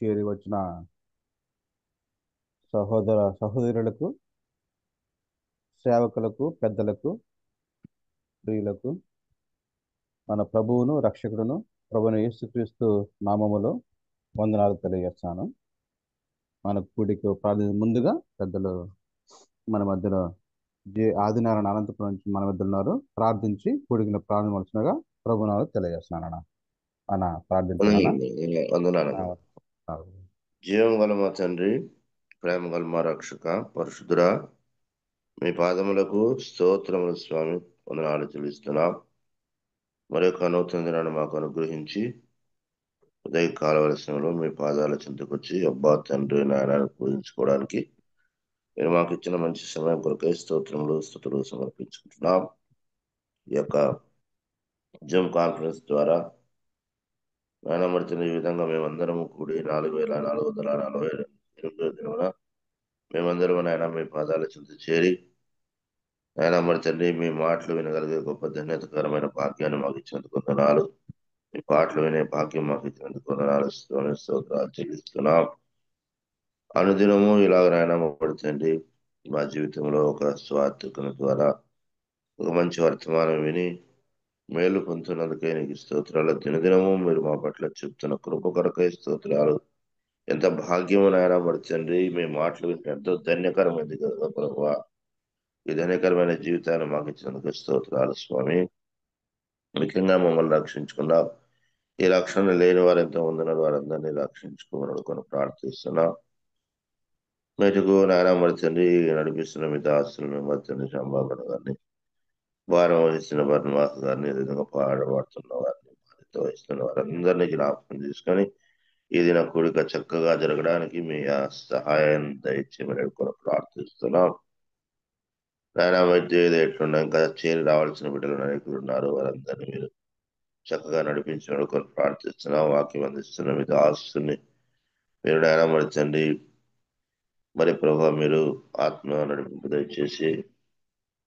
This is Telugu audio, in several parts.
చేరి వచ్చిన సహోదర సహోదరులకు, సేవకులకు, పెద్దలకు, ప్రియులకు మన ప్రభువును రక్షకుడును ప్రభువును యేసుక్రీస్తు నామములో వందనాలు తెలియజేస్తాను. మన కూడికి ముందుగా పెద్దలు మన మధ్యలో ఆదినారాయణ అనంతపురం నుంచి మన మధ్య ఉన్నారు. ప్రార్థించి కూడికిన ప్రారంభమవుతుండగా ప్రభునాలు తెలియజేస్తున్నాను. అన్న ప్రార్థించండి. వందనాలు. జీవం గల మా తండ్రి, ప్రేమ గల మా రక్షక, పరిశుద్ధుడా, మీ పాదములకు స్తోత్రములు స్వామి, వందనాలు చెల్లిస్తున్నాం. మరొక నూతన దినాన్ని మాకు అనుగ్రహించి ఉదయ కాలవలసంలో మీ పాదాల చింతకొచ్చి అబ్బా తండ్రి నాయనాన్ని పూజించుకోవడానికి మీరు మాకు ఇచ్చిన మంచి సమయం కొరకై స్తోత్రములు స్తుతులు సమర్పించుకుంటున్నాం. ఈ యొక్క జూమ్ కాన్ఫరెన్స్ ద్వారా నాయనమర్చిన ఈ విధంగా మేమందరము కూడి 4448 దినమున మేమందరం నాయన మీ పాదాల చింత చేరి నాయనమ్మడి తండ్రి మీ మాటలు వినగలిగే గొప్ప ధన్యతకరమైన భాగ్యాన్ని మాకు ఇచ్చినందుకు వందనాలు. మీ పాటలు వినే భాగ్యం మాకు ఇచ్చినందుకు వందనాలు స్తోత్రాలు చెల్లిస్తున్నాం. అనుదినము ఇలాగ నాయనమ్మడి తండ్రి మా జీవితంలో ఒక స్వార్థకుని ద్వారా ఒక మంచి వర్తమానం విని మేలు పొందుతున్నందుకే నీకు స్తోత్రాలు. దినదినము మీరు మా పట్ల చెప్తున్న కృప కొరకై స్తోత్రాలు. ఎంత భాగ్యము నాయన తండ్రి మీ మాటలు వింటే ఎంతో ధన్యకరమైనది కదా ప్రభువా. ఈ ధన్యకరమైన జీవితాన్ని మాకు ఇచ్చినందుకు స్తోత్రాలు స్వామి. ముఖ్యంగా మమ్మల్ని రక్షించుకున్నాం. ఈ రక్షణ లేని వారు ఎంతో ఉన్నారు, వారందరినీ రక్షించుకోమని కొన్ని ప్రార్థిస్తున్నాం. మీటుకు నాయన తండ్రి నడిపిస్తున్న మీ దాసులను తండ్రి సంభావన గారిని, భారం వహిస్తున్న బర్ణవాస గారిని, విధంగా పాడబడుతున్న వారిని, బాధ్యత వహిస్తున్న వారందరినీ జ్ఞాపకం తీసుకొని ఈ దిన కూడిక చక్కగా జరగడానికి మీ సహాయం దయచేయమని కూడా ప్రార్థిస్తున్నాం. నాయన మధ్య ఎట్లున్నా ఇంకా చేరి రావాల్సిన బిడ్డలు నాయకులు ఉన్నారు, వారందరినీ మీరు చక్కగా నడిపించడం కొన్ని ప్రార్థిస్తున్నాం. వాక్యం అందిస్తున్న మీ దాసుని మీరు నాయన మరిచండి. మరి ప్రభావ మీరు ఆత్మ నడిపింపు దయచేసి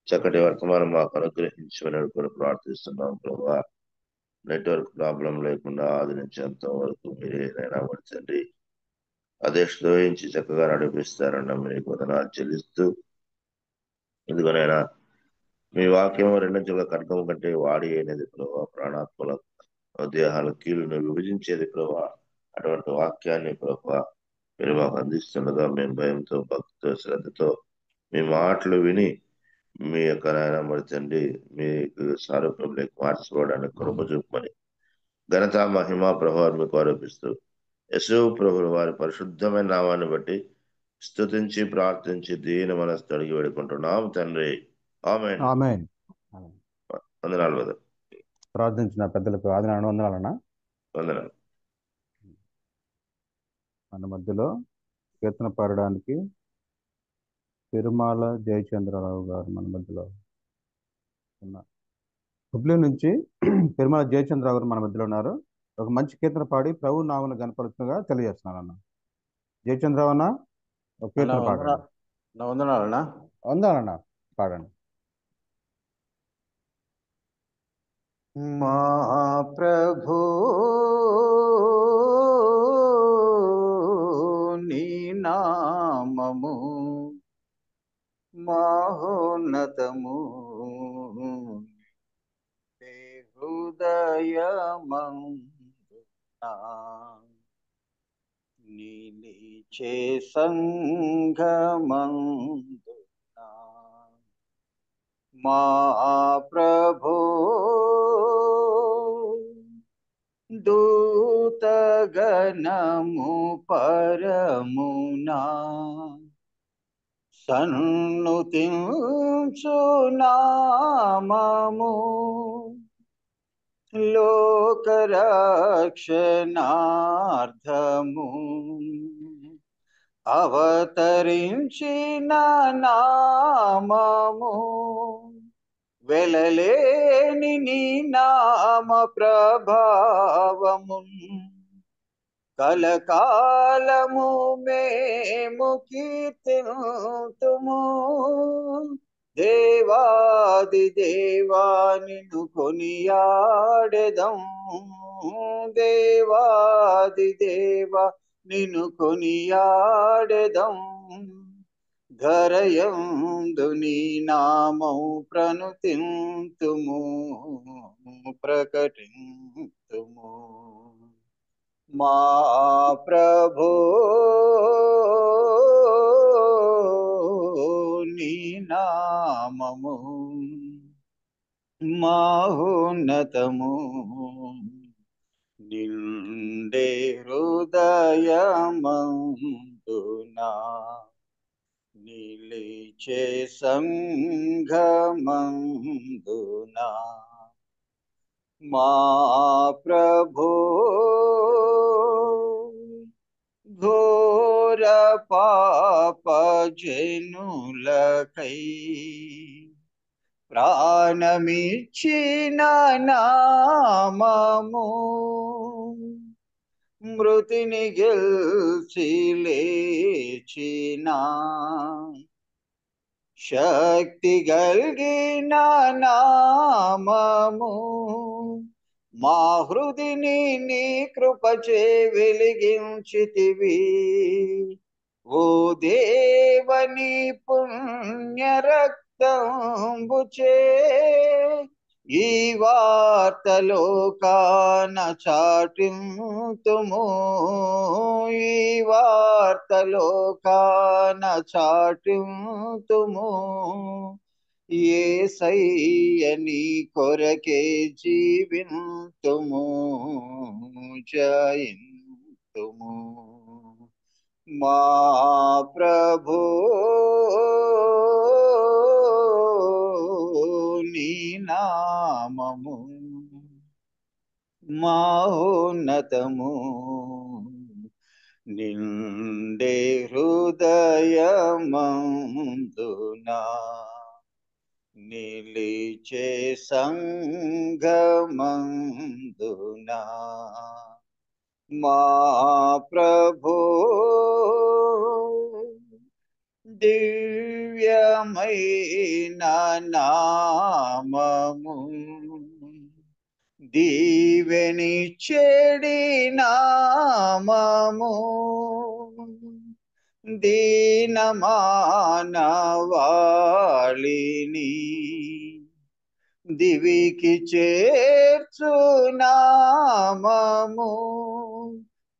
చక్కటి వర్తమానం మాకు అనుగ్రహించమని కూడా ప్రార్థిస్తున్నాం. ప్రభావ నెట్వర్క్ ప్రాబ్లం లేకుండా ఆది నుంచి అంత వరకు మీరే నైనా మరిచండి. అధ్యక్షత వహించి చక్కగా నడిపిస్తారన్న మీకు వందనాలు చెల్లిస్తూ, ఎందుకనైనా మీ వాక్యం రెండంచుల ఖడ్గం కంటే వాడి అయినది ప్రభావ, ప్రాణాత్మల దేహాల కీలును విభజించేది ప్రభావ. అటువంటి వాక్యాన్ని ప్రభావ మీరు మాకు అందిస్తుండగా మేము భయంతో, భక్తితో, శ్రద్ధతో మీ మాటలు విని మీ యొక్క నాయన మరి తండ్రి మీకు సారూప్యంలోకి మార్చుకోవడానికి కృప చూపమని ఘనత మహిమ ప్రభావం మీకు ఆరోపిస్తూ యేసు ప్రభువు వారి పరిశుద్ధమైన నామాన్ని బట్టి స్తుతించి ప్రార్థించి దీని మనసు అడిగి వేడుకుంటున్నాం తండ్రి. ఆమేన్. వందనాలు బ్రదర్. ప్రార్థించిన పెద్దలకు ఆదినారాయణ వందనాలన్నా. వందనాలు. మన మధ్యలో కీర్తన పాడడానికి తిరుమల జయచంద్రరావు గారు మన మధ్యలో ఉన్నారు. హుబ్లీ నుంచి తిరుమల జయచంద్రరావు గారు మన మధ్యలో ఉన్నారు. ఒక మంచి కీర్తన పాడి ప్రభు నామను గణపరుచుగా తెలియజేస్తున్నాను అన్న. జయచంద్రరావు అన్న ఒక కీర్తన పాడండి. వందనాలన్నా. వందనాలన్నా పాడండి. మా ప్రభు నీ నామము మహోన్నతము, హృదయమందునా నిలిచే సంఘమందునా మా ప్రభు దూతగణము పరమునా సన్నుతించు నామము లోకరక్షణార్థము అవతరించిన నామము వెలలేని నీ నామ ప్రభావము కలకాలము మేము కీర్తింతుము. దేవాది దేవా నిన్ను కొనియాడెదం, దేవాది దేవా నిన్ను కొనియాడెదం ధరయందు నీ నామం ప్రణుతింతుము ప్రకటింతుము మా ప్రభు నీ నామము మహోన్నతము నిండే హృదయమందునా నిలిచే సంఘమందునా మా ప్రభు ఘోర పాప జనులకై ప్రాణమిచ్చిన నామము మృతిని గెలిచి లేచిన శక్తి కలిగిన నామము మా హృదిని నీ కృపచే వెలిగించితివి ఓ దేవని పుణ్య రక్తంబుచే ఈ వార్తలోకాన చాటింతుము ఈ వార్తలోకాన చాటింతుము యేసయ్య నీ కొరకే జీవింతుము జయింతుము మా ప్రభు నీ నామము మహోన్నతము నిండే హృదయమందునా నిలిచే సంఘమందునా మా ప్రభు దివ్యమైన నామము దీవెనిచ్చేడి నామము దీనమానవాళిని దివికి చేర్చు నామము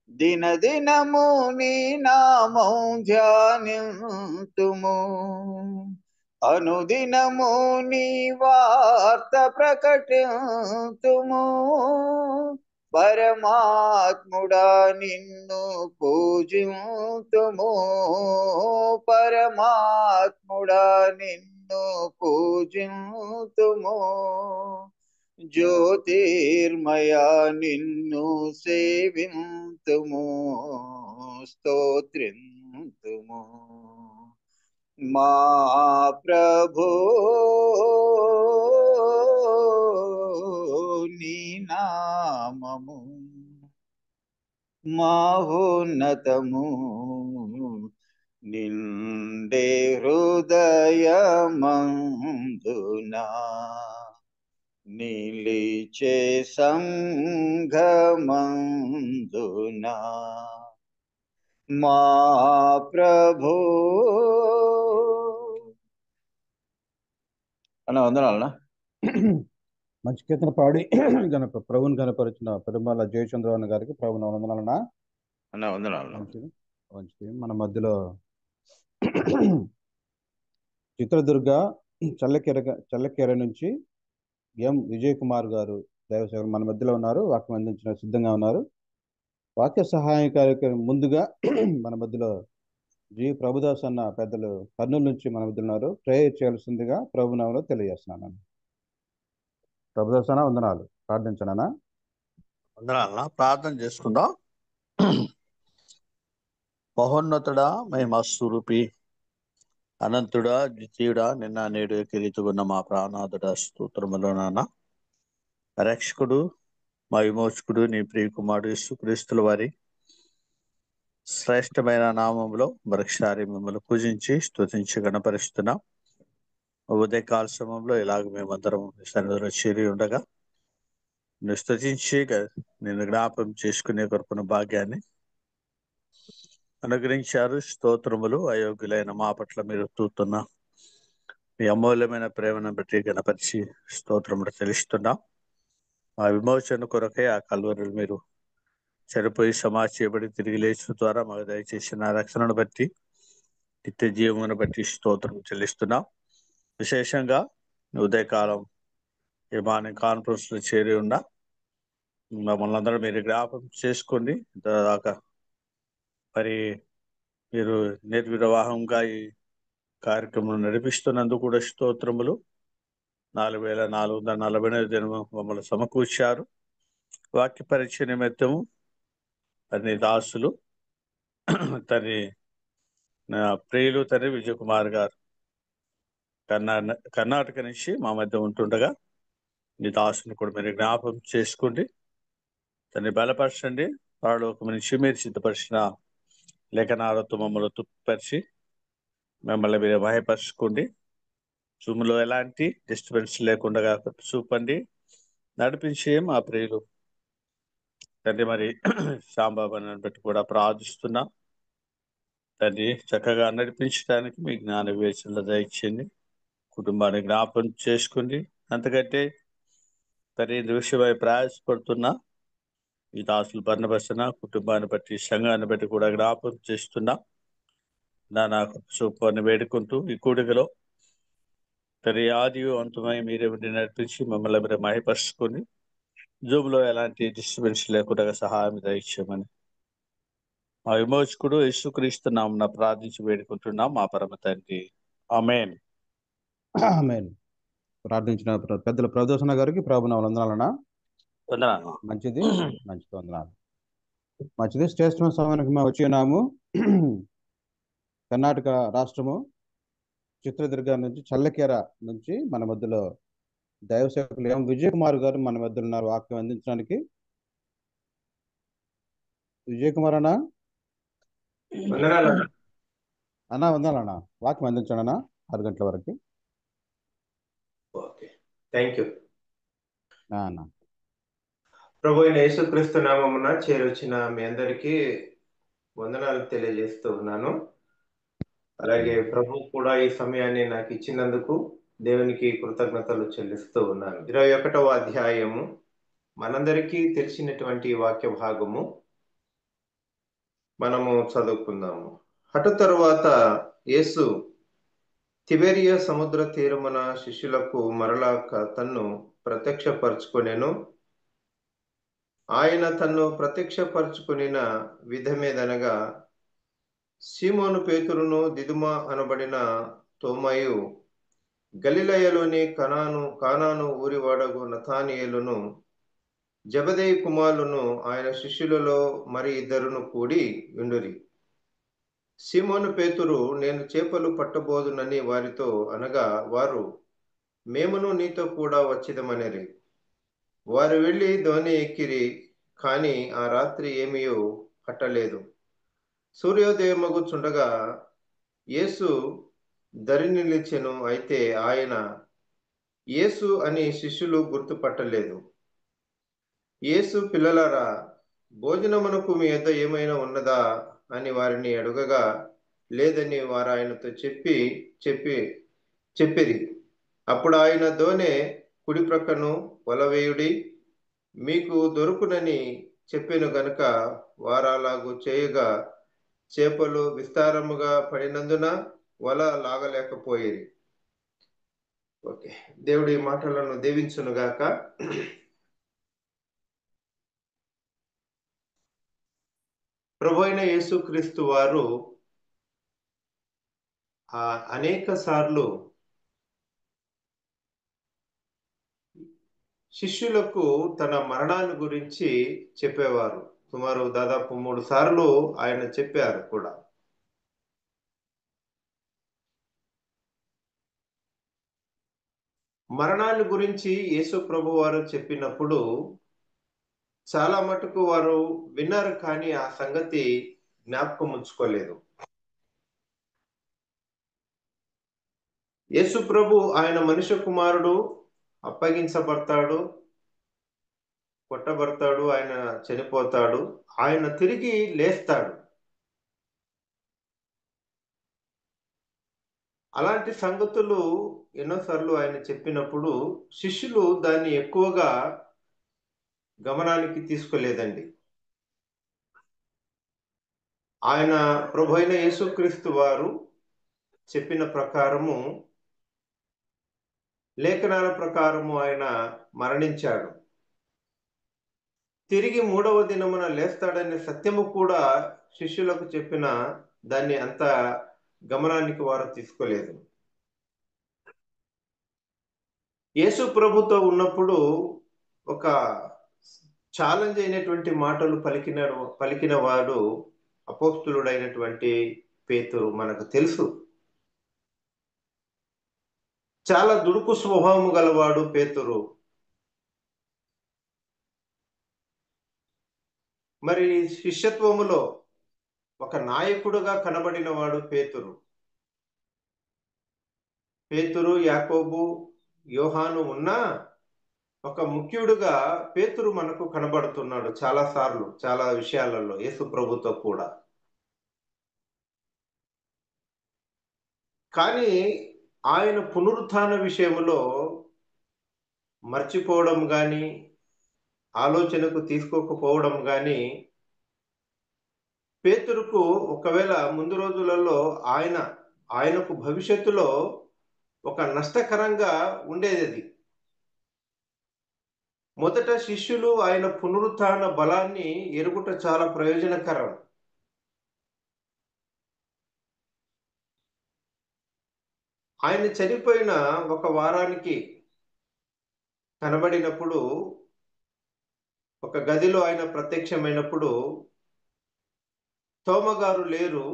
దినదినము నీ నామం ధ్యానింతుము అనుదినము నీ వార్త ప్రకటింతుము పరమాత్ముడా నిన్ను పూజింతుము పరమాత్ముడా నిన్ను పూజింతుము జ్యోతిర్మయ నిన్ను సేవింతుము స్తోత్రింతుము మా ప్రభు నీ నామము మహోన్నతము నిండే హృదయమందునా నిలిచే సంఘమందునా మా ప్రభు అన్న వందనాలన్నా. మంచి కీర్తన పాడి ప్రభుని కనపరిచిన పెరుమాల జయచంద్రవన్ గారికి ప్రభుని వందనాలన్నా. అన్న వందనాలు. మంచిది మంచిది. మన మధ్యలో చిత్రదుర్గ చల్లకెర నుంచి ఎం విజయ్ కుమార్ గారు దైవసేవలు మన మధ్యలో ఉన్నారు. వాక్యం అందించిన సిద్ధంగా ఉన్నారు. వాక్య సహాయ కార్యక్రమం ముందుగా మన మధ్యలో జి ప్రభుదాస్ అన్న పెద్దలు కర్నూలు నుంచి మన మధ్య ఉన్నారు. ప్రేయర్ చేయాల్సిందిగా ప్రభునామంలో తెలియజేస్తున్నాను. ప్రభుదాస్ అన్న వందనాలు. ప్రార్థించనా? వందనాలన్నా. ప్రార్థన చేసుకుందాం. మహోన్నతుడా, మహిమ స్వరూపి, అనంతుడా, ద్వితీయుడా, నిన్న నేడు కిరీతుకున్న మా ప్రాణాదుడా స్తోత్రములు నాన్న. రక్షకుడు, మా విమోచకుడు, నీ ప్రియకుమారుడు యేసుక్రీస్తుల వారి శ్రేష్టమైన నామంలో మరొకసారి మిమ్మల్ని పూజించి స్తుతించి గణపరుస్తున్నాం. ఉదయకాల సమయంలో ఇలాగ మేమందరం సన్నిధిలో చేరి ఉండగా నిన్ను స్తుతించి నిన్ను జ్ఞాపకం చేసుకునే కొరకున్న భాగ్యాన్ని అనుగ్రహించారు. స్తోత్రములు. అయోగ్యులైన మా పట్ల మీరు చూస్తున్న మీ అమూల్యమైన ప్రేమను బట్టి గణపరిచి స్తోత్రములు చెల్లిస్తున్నాం. మా విమోచన కొరకై ఆ కల్వరిలో మీరు చనిపోయి సమాధి చేయబడి తిరిగి లేచిన ద్వారా మాకు దయచేసిన రక్షణను బట్టి, నిత్య జీవమును బట్టి స్తోత్రం చెల్లిస్తున్నాం. విశేషంగా ఉదయకాలం ఈ మార్నింగ్ కాన్ఫరెన్స్ లో చేరి ఉన్న మమ్మల్ని అందరూ మీరు జ్ఞాపకం చేసుకోండి. దాకా మరి మీరు నిర్వివాహంగా ఈ కార్యక్రమం నడిపిస్తున్నందుకు కూడా స్తోత్రములు. 4449 దినము మమ్మల్ని సమకూర్చారు. వాక్య పరీక్ష నిమిత్తము తన దాసులు తన ప్రియులు తన విజయ్ కుమార్ గారు కర్ణాటక నుంచి మా మధ్య ఉంటుండగా నీ దాసుని కూడా మీరు జ్ఞాపకం చేసుకోండి, తన్ని బలపరచండి. పరలోకం నుంచి మీరు సిద్ధపరిచిన లేఖనాలతో మమ్మల్ని తృప్తిపరిచి మిమ్మల్ని మీరు భయపరచుకోండి. జూమ్లో ఎలాంటి డిస్టర్బెన్స్ లేకుండా చూపండి, నడిపించే మా ప్రియులు తండ్రి మరి శాంబాబాని బట్టి కూడా ప్రార్థిస్తున్నా. తండ్రి చక్కగా నడిపించడానికి మీ జ్ఞాన వివేచనలు దయచేయండి. కుటుంబాన్ని జ్ఞాపకం చేసుకోండి. అంతకంటే తండ్రి విషయమై ప్రయాసపడుతున్నా ఈ దాసులు బర్ణపరిచిన కుటుంబాన్ని బట్టి, సంఘాన్ని బట్టి కూడా జ్ఞాపకం చేస్తున్నా. నాకు చూపాన్ని వేడుకుంటూ ఈ కూడికలో తరి ఆది అంతమై మీరే నడిపించి మమ్మల్ని మీరు మహిపరుచుకొని జూమ్లో ఎలాంటి డిస్టర్బెన్స్ లేకుండా సహాయం దయచేయమని మా విమోచకుడు యేసుక్రీస్తు నామమున ప్రార్థించి వేడుకుంటున్నాం మా పరమ తండ్రి. ఆమేన్. ఆమేన్. ప్రార్థించిన పెద్దల ప్రదోషణ గారికి ప్రభున వందనాలన్నా. వందనాలు. మంచిది వందనాలు. మంచిది. శ్రేష్ఠ సమయానికి మేము వచ్చి ఉన్నాము. కర్ణాటక రాష్ట్రము చిత్రదుర్గ నుంచి చల్లకెర నుంచి మన మధ్యలో దైవసేవకులు ఎం విజయ్ కుమార్ గారు మన మధ్యలో ఉన్నారు వాక్యం అందించడానికి. విజయ్ కుమార్ అన్నా వందనాలన్నా. వాక్యం అందించండి అన్నా 6 గంటల వరకు. Okay, thank you. అన్నా ప్రభు అయిన యేసుక్రీస్తు నామమున చేరొచ్చిన మీ అందరికీ వందనాలు తెలియజేస్తూ ఉన్నాను. అలాగే ప్రభు కూడా ఈ సమయాన్ని నాకు ఇచ్చినందుకు దేవునికి కృతజ్ఞతలు చెల్లిస్తూ ఉన్నాను. 21వ అధ్యాయము మనందరికీ తెలిసినటువంటి వాక్య భాగము మనము చదువుకుందాము. అటు తరువాత యేసు తిబెరియా సముద్ర తీరమున శిష్యులకు మరలా తన్ను ప్రత్యక్షపరచుకొనెను. ఆయన తన్ను ప్రత్యక్షపరచుకొనిన విధమేదనగా సీమోను పేతురును దిదుమ అనబడిన తోమయు గలిలయలోని కానాను ఊరివాడగు నతానియేలును జబదేయి కుమారులను ఆయన శిష్యులలో మరి 2 కూడి ఉండురి. సీమోను పేతురు నేను చేపలు పట్టబోదునని వారితో అనగా వారు మేమును నీతో కూడా వచ్చిదమనిరి. వారు వెళ్ళి ధోని ఎక్కిరి, కానీ ఆ రాత్రి ఏమీయో పట్టలేదు. సూర్యోదయమగుచుండగా యేసు దరి నిలిచెను. అయితే ఆయన యేసు అని శిష్యులు గుర్తుపట్టలేదు. యేసు పిల్లలారా, భోజనమునకు మీ యొద్ద ఏమైనా ఉన్నదా అని వారిని అడుగగా లేదని వారు ఆయనతో చెప్పిరి. అప్పుడు ఆయన ధోని కుడి ప్రక్కను వలవేయుడి మీకు దొరుకునని చెప్పెను గనుక వారలాగు చేయగా చేపలు విస్తారముగా పడినందున వల లాగలేకపోయేది. ఓకే, దేవుడి మాటలను దీవించునుగాక. ప్రభు అయిన యేసుక్రీస్తు వారు అనేక సార్లు శిష్యులకు తన మరణాన్ని గురించి చెప్పేవారు. సుమారు దాదాపు 3 సార్లు ఆయన చెప్పారు కూడా. మరణాన్ని గురించి యేసు ప్రభు వారు చెప్పినప్పుడు చాలా మటుకు వారు విన్నారు, కానీ ఆ సంగతి జ్ఞాపకం ఉంచుకోలేదు. యేసు ప్రభు ఆయన మనుష్య కుమారుడు, అప్పగించబడతాడు, కొట్టబడతాడు, ఆయన చనిపోతాడు, ఆయన తిరిగి లేస్తాడు. అలాంటి సంగతులు ఎన్నోసార్లు ఆయన చెప్పినప్పుడు శిష్యులు దాన్ని ఎక్కువగా గమనానికి తీసుకోలేదండి. ఆయన ప్రభు అయిన యేసుక్రీస్తు వారు చెప్పిన ప్రకారము, లేఖనాల ప్రకారము ఆయన మరణించాడు, తిరిగి 3వ దినమున లేస్తాడనే సత్యము కూడా శిష్యులకు చెప్పిన దాన్ని అంత గమనానికి వారు తీసుకోలేదు. యేసు ప్రభుతో ఉన్నప్పుడు ఒక ఛాలెంజ్ అయినటువంటి మాటలు పలికిన వాడు అపోస్తులుడైనటువంటి పేతురు. మనకు తెలుసు, చాలా దుడుకు స్వభావము గలవాడు పేతురు. మరి శిష్యత్వములో ఒక నాయకుడుగా కనబడిన వాడు పేతురు. పేతురు, యాకోబు, యోహాను ఉన్నా ఒక ముఖ్యుడుగా పేతురు మనకు కనబడుతున్నాడు చాలా సార్లు, చాలా విషయాలలో యేసు ప్రభుతో కూడా. కానీ ఆయన పునరుత్థాన విషయంలో మర్చిపోవడం కానీ, ఆలోచనకు తీసుకోకపోవడం కానీ పేతురుకు ఒకవేళ ముందు రోజులలో ఆయనకు భవిష్యత్తులో ఒక నష్టకరంగా ఉండేది. మొదట శిష్యులు ఆయన పునరుత్థాన బలాన్ని ఎరుగుట చాలా ప్రయోజనకరం. ఆయన చనిపోయిన ఒక వారానికి కనబడినప్పుడు, ఒక గదిలో ఆయన ప్రత్యక్షమైనప్పుడు తోమగారు లేరు,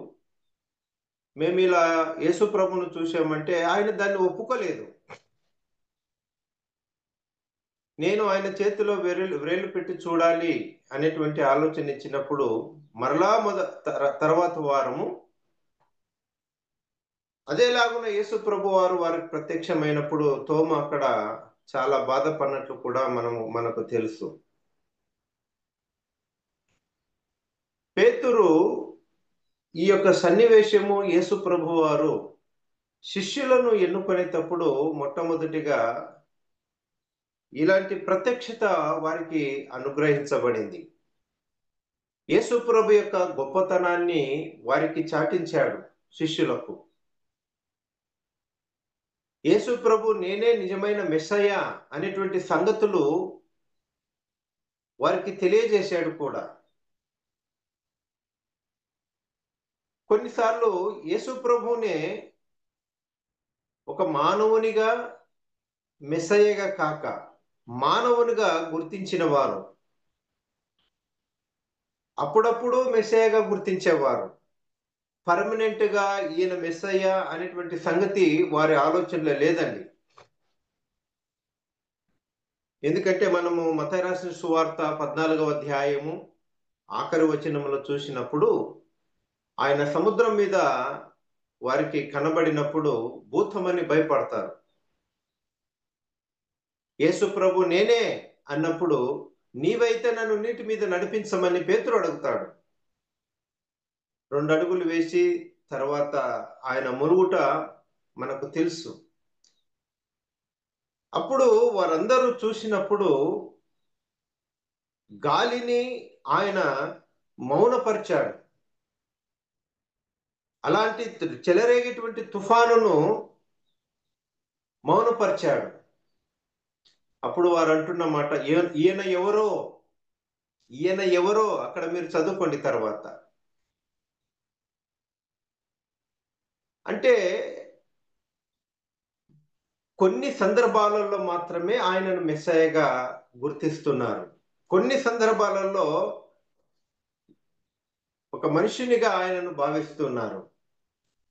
మేము ఇలా యేసు ప్రభును చూసామంటే ఆయన దాన్ని ఒప్పుకోలేదు. నేను ఆయన చేతిలో వ్రేలు పెట్టి చూడాలి అనేటువంటి ఆలోచన ఇచ్చినప్పుడు మరలా తర్వాత వారము అదేలాగున యేసు ప్రభు వారికి ప్రత్యక్షమైనప్పుడు తోమ అక్కడ చాలా బాధపడినట్లు కూడా మనకు తెలుసు. పేతురు ఈ యొక్క సన్నివేశము యేసు ప్రభు వారు శిష్యులను ఎన్నుకునేటప్పుడు మొట్టమొదటిగా ఇలాంటి ప్రత్యక్షత వారికి అనుగ్రహించబడింది. యేసు ప్రభు యొక్క గొప్పతనాన్ని వారికి చాటించాడు శిష్యులకు. యేసు ప్రభు నేనే నిజమైన మెస్సయ్య అనేటువంటి సంగతులు వారికి తెలియజేశాడు కూడా. కొన్నిసార్లు యేసు ప్రభునే ఒక మానవునిగా, మెస్సయ్యగా కాక మానవునిగా గుర్తించిన వారు అప్పుడప్పుడు మెస్సయ్యగా గుర్తించేవారు. పర్మనెంట్ గా ఈయన మెస్సయ్య అనేటువంటి సంగతి వారి ఆలోచనలో లేదండి. ఎందుకంటే మనము మత్తయి రాసిన సువార్త 14వ అధ్యాయము ఆఖరి వచనములో చూసినప్పుడు ఆయన సముద్రం మీద వారికి కనబడినప్పుడు భూతమని భయపడతారు. యేసు ప్రభు నేనే అన్నప్పుడు నీవైతే నన్ను నీటి మీద నడిపించమని పేతురు అడుగుతాడు. 2 అడుగులు వేసి తర్వాత ఆయన మునుగుట మనకు తెలుసు. అప్పుడు వారందరూ చూసినప్పుడు గాలిని ఆయన మౌనపరిచాడు. అలాంటి చెలరేగేటువంటి తుఫానును మౌనపరిచాడు. అప్పుడు వారు అంటున్న మాట, ఈయన ఎవరో అక్కడ మీరు చదువుకోండి తర్వాత. అంటే కొన్ని సందర్భాలలో మాత్రమే ఆయనను మెస్సయ్యగా గుర్తిస్తున్నారు. కొన్ని సందర్భాలలో ఒక మనిషినిగా ఆయనను భావిస్తున్నారు.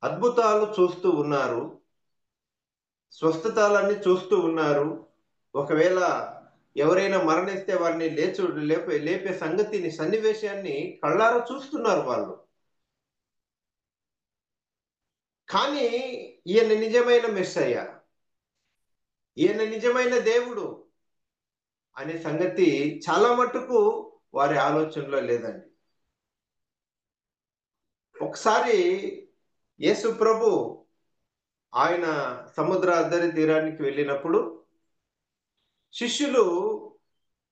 అద్భుతాలు చూస్తూ ఉన్నారు, స్వస్థతలన్నీ చూస్తూ ఉన్నారు. ఒకవేళ ఎవరైనా మరణిస్తే వారిని లేపే సంగతిని, సన్నివేశాన్ని కళ్ళారా చూస్తున్నారు వాళ్ళు. కానీ ఈయన నిజమైన మెస్సయ్య, ఈయన నిజమైన దేవుడు అనే సంగతి చాలా మటుకు వారి ఆలోచనలో లేదండి. ఒకసారి యేసు ప్రభు ఆయన సముద్ర అద్దరి తీరానికి వెళ్ళినప్పుడు శిష్యులు,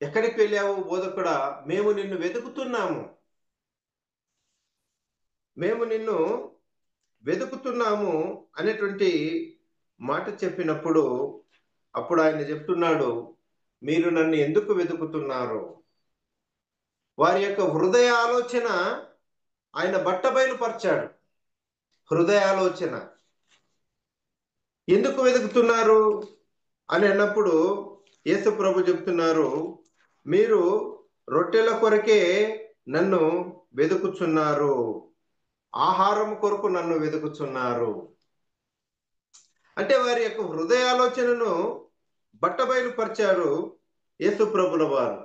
ఎక్కడికి వెళ్ళావు బోధకుడా, మేము నిన్ను వెతుకుతున్నాము, అనేటువంటి మాట చెప్పినప్పుడు అప్పుడు ఆయన చెప్తున్నాడు, మీరు నన్ను ఎందుకు వెతుకుతున్నారు? వారి యొక్క హృదయ ఆలోచన ఆయన బట్టబయలుపరిచాడు. హృదయ ఆలోచన ఎందుకు వెతుకుతున్నారు అని అన్నప్పుడు యేసు ప్రభు చెప్తున్నారు, మీరు రొట్టెల కొరకే నన్ను వెతుకుచున్నారు, ఆహారం కొరకు నన్ను వెతుకుచున్నారు. అంటే వారి యొక్క హృదయ ఆలోచనను బట్టబయలుపరిచారు యేసు ప్రభుల వారు.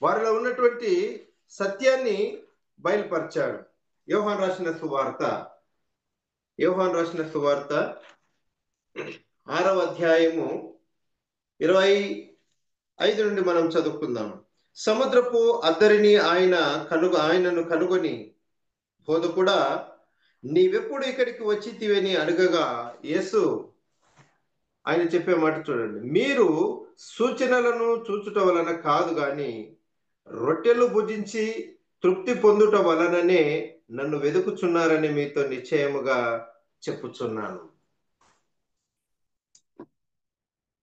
వారిలో ఉన్నటువంటి సత్యాన్ని బయలుపరిచాడు. యోహాను రాసిన సువార్త 6వ అధ్యాయము 25 నుండి మనం చదువుకుందాం. సముద్రపు అద్దరిని ఆయనను కనుగొని, బోధకుడా, నీవెప్పుడు ఇక్కడికి వచ్చితివని అడగగా యేసు ఆయన చెప్పే మాట చూడండి, మీరు సూచనలను చూచుట వలన కాదు గాని రొట్టెలు భుజించి తృప్తి పొందుట వలననే నన్ను వెతుకుచున్నారని మీతో నిశ్చయముగా చెప్పుచున్నాను.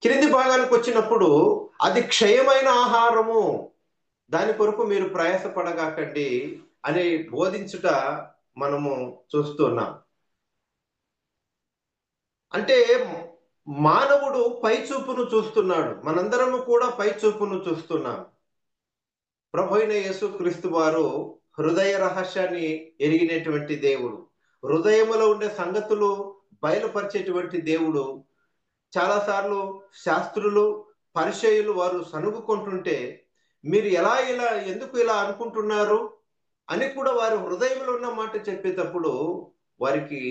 క్రింది భాగానికి వచ్చినప్పుడు అది క్షయమైన ఆహారము, దాని కొరకు మీరు ప్రయాసపడగాకండి అని బోధించుట మనము చూస్తున్నాం. అంటే మానవుడు పై చూపును చూస్తున్నాడు, మనందరము కూడా పై చూపును చూస్తున్నాం. ప్రభు అయిన యేసు క్రీస్తు వారు హృదయ రహస్యాన్ని ఎరిగినటువంటి దేవుడు, హృదయములో ఉండే సంగతులు బయలుపరిచేటువంటి దేవుడు. చాలాసార్లు శాస్త్రులు, పరిచయులు వారు సనుగుకుంటుంటే, మీరు ఎందుకు ఇలా అనుకుంటున్నారు అని కూడా వారి హృదయంలో ఉన్న మాట చెప్పేటప్పుడు వారికి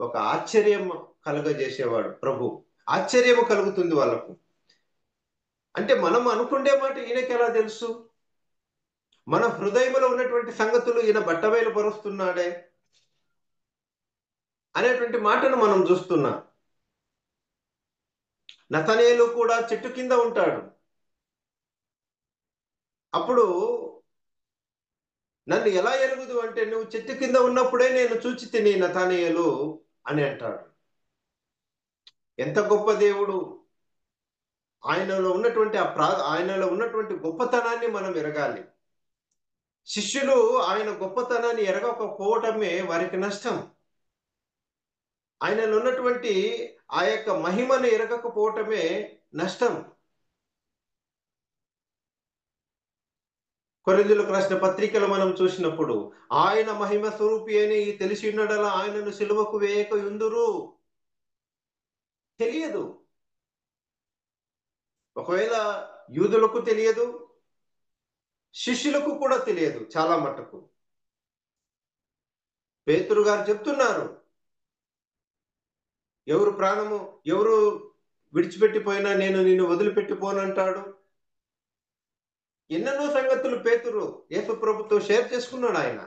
ఒక ఆశ్చర్యం కలుగజేసేవాడు ప్రభు. ఆశ్చర్యం కలుగుతుంది వాళ్ళకు. అంటే మనం అనుకుండే మాట ఈయనకి ఎలా తెలుసు? మన హృదయంలో ఉన్నటువంటి సంగతులు ఈయన బట్టబయలు పరుస్తున్నాడే అనేటువంటి మాటను మనం చూస్తున్నాం. నతనేలు కూడా చెట్టు కింద ఉంటాడు. అప్పుడు నన్ను ఎలా ఎరుగుదు అంటే, నువ్వు చెట్టు కింద ఉన్నప్పుడే నేను చూచి తిని నతనేలు అని అంటాడు. ఎంత గొప్ప దేవుడు! ఆయనలో ఉన్నటువంటి గొప్పతనాన్ని మనం ఎరగాలి. శిష్యులు ఆయన గొప్పతనాన్ని ఎరగకపోవటమే వారికి నష్టం. ఆయనలో ఉన్నటువంటి ఆ యొక్క మహిమను ఎరగకపోవటమే నష్టం. కొరింథీయులకు రాసిన పత్రికలు మనం చూసినప్పుడు, ఆయన మహిమ స్వరూపి అని తెలిసి ఉన్నడలా ఆయనను సిలువకు వేయక యుందురు. తెలియదు. ఒకవేళ యూదులకు తెలియదు, శిష్యులకు కూడా తెలియదు చాలా మట్టుకు. పేతురు గారు చెప్తున్నారు, ఎవరు విడిచిపెట్టిపోయినా నేను నిన్ను వదిలిపెట్టిపోనంటాడు. ఎన్నెన్నో సంగతులు పేతురు యేసు ప్రభుతో షేర్ చేసుకున్నాడు ఆయన.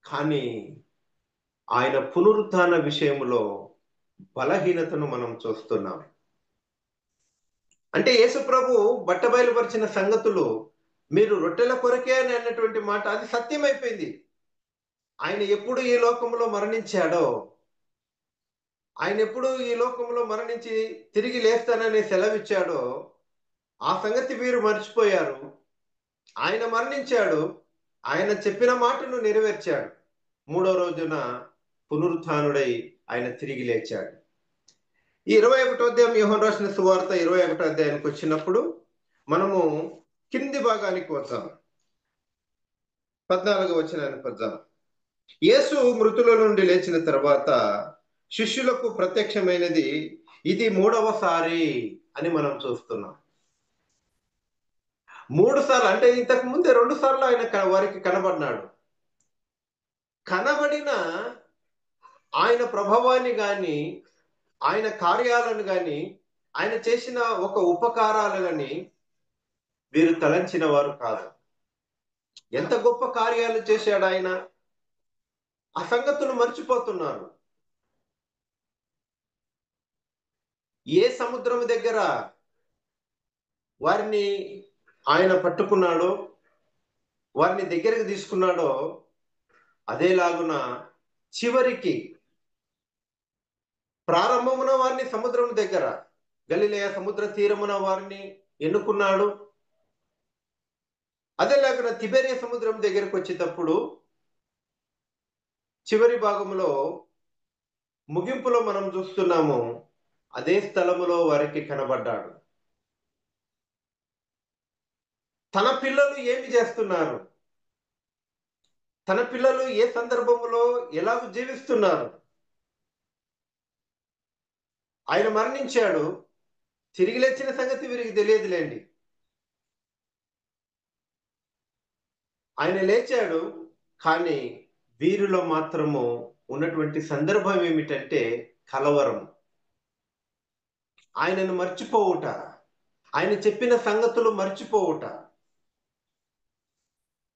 కానీ ఆయన పునరుత్థాన విషయంలో బలహీనతను మనం చూస్తున్నాం. అంటే యేసు ప్రభు బట్టబయలుపరిచిన సంగతులు, మీరు రొట్టెల కొరకే అని అన్నటువంటి మాట అది సత్యమైపోయింది. ఆయన ఎప్పుడు ఈ లోకంలో మరణించాడో, ఆయన ఎప్పుడు ఈ లోకంలో మరణించి తిరిగి లేస్తానని సెలవిచ్చాడో ఆ సంగతి వీరు మర్చిపోయారు. ఆయన మరణించాడు, ఆయన చెప్పిన మాటను నెరవేర్చాడు. 3వ రోజున పునరుత్థానుడై ఆయన తిరిగి లేచాడు. ఈ 21వ అధ్యాయం యోహాను రాసిన సువార్త 21వ అధ్యాయానికి వచ్చినప్పుడు మనము కింది భాగానికి వద్దాం. 14వ వచనానికి వద్దాం. యేసు మృతుల నుండి లేచిన తర్వాత శిష్యులకు ప్రత్యక్షమైనది ఇది 3వసారి అని మనం చూస్తున్నాం. 3 సార్లు అంటే ఇంతకు ముందే 2 సార్లు ఆయన వారికి కనబడినాడు. కనబడిన ఆయన ప్రభావాన్ని గాని, ఆయన కార్యాలను గాని, ఆయన చేసిన ఒక ఉపకారాలు గాని వీరు తలంచిన వారు కాదు. ఎంత గొప్ప కార్యాలు చేశాడు ఆయన, ఆ సంగతులు మర్చిపోతున్నారు. ఏ సముద్రం దగ్గర వారిని ఆయన పట్టుకున్నాడో, వారిని దగ్గరికి తీసుకున్నాడో, అదేలాగున చివరికి ప్రారంభమున వారిని సముద్రం దగ్గర, గలిలయ సముద్ర తీరమున వారిని ఎన్నుకున్నాడు. అదేలాగున తిబెరియా సముద్రం దగ్గరకు వచ్చేటప్పుడు చివరి భాగంలో ముగింపులో మనం చూస్తున్నాము, అదే స్థలములో వారికి కనబడ్డాడు. తన పిల్లలు ఏమి చేస్తున్నారు, తన పిల్లలు ఏ సందర్భంలో ఎలా జీవిస్తున్నారు, ఆయన మరణించాడు, తిరిగి లేచిన సంగతి వీరికి తెలియదులేండి. ఆయన లేచాడు, కానీ వీరిలో మాత్రము ఉన్నటువంటి సందర్భం ఏమిటంటే కలవరం. ఆయనను మర్చిపోవుట, ఆయన చెప్పిన సంగతులు మర్చిపోవుట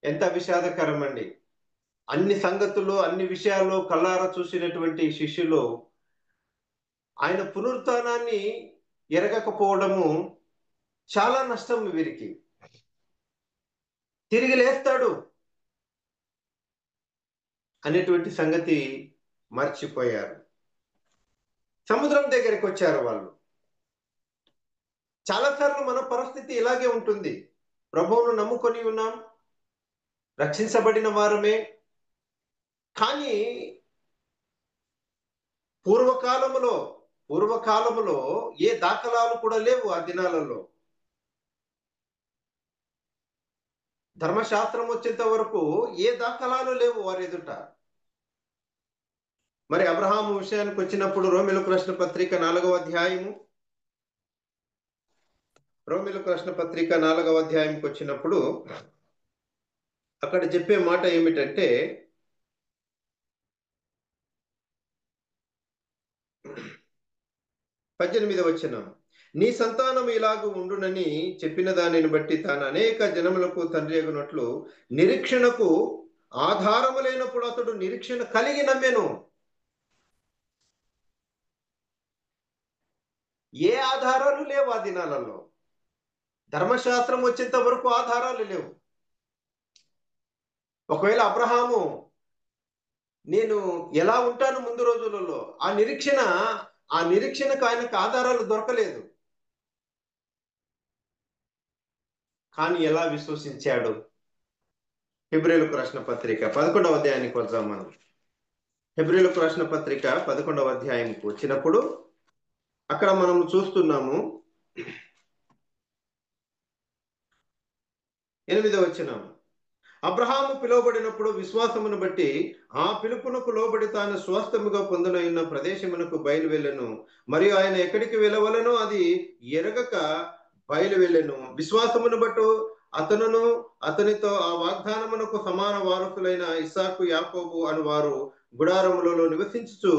ఎంత విషాదకరం అండి. అన్ని సంగతులు, అన్ని విషయాలు కళ్ళారా చూసినటువంటి శిష్యులు ఆయన పునరుత్థానాన్ని ఎరగకపోవడము చాలా నష్టం వీరికి. తిరిగి లేస్తాడు అనేటువంటి సంగతి మర్చిపోయారు. సముద్రం దగ్గరికి వచ్చారు వాళ్ళు. చాలాసార్లు మన పరిస్థితి ఇలాగే ఉంటుంది. ప్రభువును నమ్ముకొని ఉన్నాం, రక్షించబడిన వారమే, కానీ పూర్వకాలములో ఏ దాఖలాలు కూడా లేవు. ఆ దినాలలో ధర్మశాస్త్రం వచ్చేంత వరకు ఏ దాఖలాలు లేవు వారి ఎదుట. మరి అబ్రహాము విషయానికి వచ్చినప్పుడు రోమీయులకు రాసిన పత్రిక 4వ అధ్యాయము, రోమీయులకు రాసిన పత్రిక 4వ అధ్యాయంకి వచ్చినప్పుడు అక్కడ చెప్పే మాట ఏమిటంటే, 18వ వచనం, నీ సంతానం ఇలాగూ ఉండునని చెప్పిన దానిని బట్టి తాను అనేక జనములకు తండ్రి అగునట్లు నిరీక్షణకు ఆధారము లేనప్పుడు అతడు నిరీక్షణ కలిగి నమ్మెను. ఏ ఆధారాలు లేవు ఆ దినాలలో. ధర్మశాస్త్రం వచ్చేంత వరకు ఆధారాలు లేవు. ఒకవేళ అబ్రహాము నేను ఎలా ఉంటాను ముందు రోజులలో, ఆ నిరీక్షణకు ఆయనకు ఆధారాలు దొరకలేదు. కానీ ఎలా విశ్వసించాడు? హెబ్రీయులకు రాసిన పత్రిక 11వ అధ్యాయానికి వద్దాం మనం. హెబ్రీయులకు రాసిన పత్రిక 11వ అధ్యాయంకి వచ్చినప్పుడు అక్కడ మనం చూస్తున్నాము 8వ వచనం, అబ్రహాము పిలువబడినప్పుడు విశ్వాసమును బట్టి ఆ పిలుపునకు లోబడి తాను స్వాస్థ్యముగా పొందునైన ప్రదేశమునకు బయలు వెళ్ళెను, మరియు ఆయన ఎక్కడికి వెళ్ళవలనో అది ఎరగక బయలు వెళ్ళెను. విశ్వాసమును బట్టు అతనును అతనితో ఆ వాగ్దానమునకు సమాన వారసులైన ఇస్సాకు, యాకోబు అను వారు గుడారములలో నివసించుచు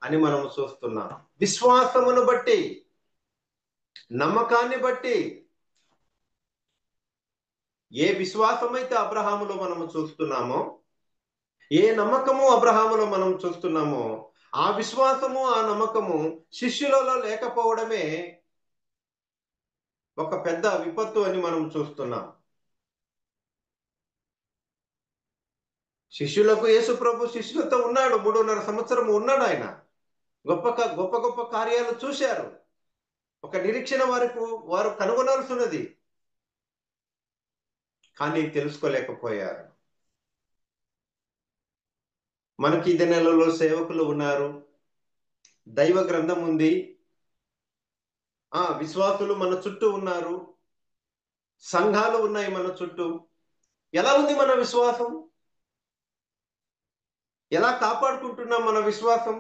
అని మనం చూస్తున్నాం. విశ్వాసమును బట్టి, నమ్మకాన్ని బట్టి, ఏ విశ్వాసమైతే అబ్రహాములో మనము చూస్తున్నామో, ఏ నమ్మకము అబ్రహాములో మనం చూస్తున్నామో, ఆ విశ్వాసము, ఆ నమ్మకము శిష్యులలో లేకపోవడమే ఒక పెద్ద విపత్తు అని మనం చూస్తున్నాం. శిష్యులకు యేసు ప్రభు శిష్యులతో ఉన్నాడు, 3.5 సంవత్సరం ఉన్నాడు. ఆయన గొప్ప గొప్ప కార్యాలు చూశారు. ఒక నిరీక్షణ వారు కనుగొనాల్సినది, కానీ తెలుసుకోలేకపోయారు. మనకి ఈ దినాలలో సేవకులు ఉన్నారు, దైవ గ్రంథం ఉంది, విశ్వాసులు మన చుట్టూ ఉన్నారు, సంఘాలు ఉన్నాయి మన చుట్టూ. ఎలా ఉంది మన విశ్వాసం? ఎలా కాపాడుకుంటున్నాం మన విశ్వాసం?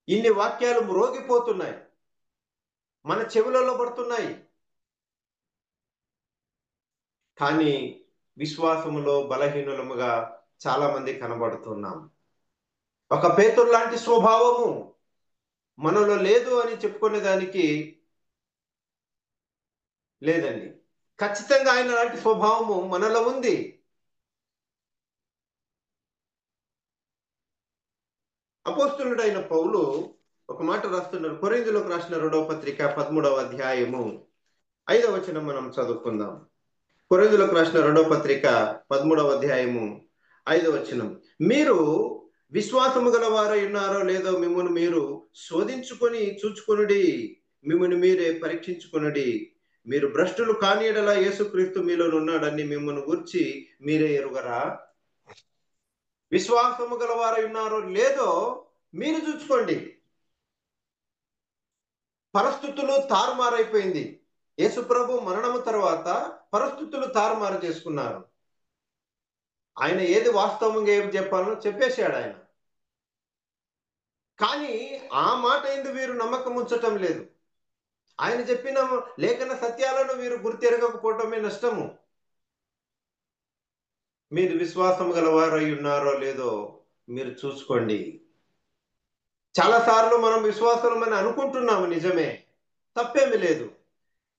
ఇన్ని వాక్యాలు మ్రోగిపోతున్నాయి, మన చెవులలో పడుతున్నాయి, కానీ విశ్వాసములో బలహీనులముగా చాలా మంది కనబడుతున్నాం. ఒక పేతురు లాంటి స్వభావము మనలో లేదు అని చెప్పుకునే దానికి లేదండి. ఖచ్చితంగా ఆయన లాంటి స్వభావము మనలో ఉంది. అపోస్తలుడైన పౌలు ఒక మాట రాస్తున్నారు. కొరింథీయులకు రాసిన 2వ పత్రిక 13వ అధ్యాయము 5వ వచనం మనం చదువుకుందాం. కొరింథీయులకు రాసిన 2వ పత్రిక 13వ అధ్యాయము 5వ వచనం. మీరు విశ్వాసము గలవారై ఉన్నారో లేదో మిమ్మల్ని మీరు శోధించుకొని చూచుకొనుడి, మిమ్మల్ని మీరే పరీక్షించుకొనుడి. మీరు భ్రష్టులు కాని యెడల యేసుక్రీస్తు మీలో ఉన్నాడని మిమ్మల్ని గూర్చి మీరే ఎరుగరా? విశ్వాసము గలవారై ఉన్నారో లేదో మీరు చూసుకోండి. పరిస్థితులు తారుమారైపోయింది. యేసుప్రభు మరణము తర్వాత పరిస్థితులు తారుమారు చేసుకున్నారు. ఆయన ఏది వాస్తవంగా ఏమి చెప్పాలో చెప్పేశాడు ఆయన. కానీ ఆ మాట ఎందు వీరు నమ్మకం ఉంచటం లేదు. ఆయన చెప్పిన లేఖన సత్యాలను వీరు గుర్తెరగకపోవటమే నష్టము. మీరు విశ్వాసం గలవారై ఉన్నారో లేదో మీరు చూసుకోండి. చాలాసార్లు మనం విశ్వాసమని అనుకుంటున్నాము, నిజమే, తప్పేమి లేదు.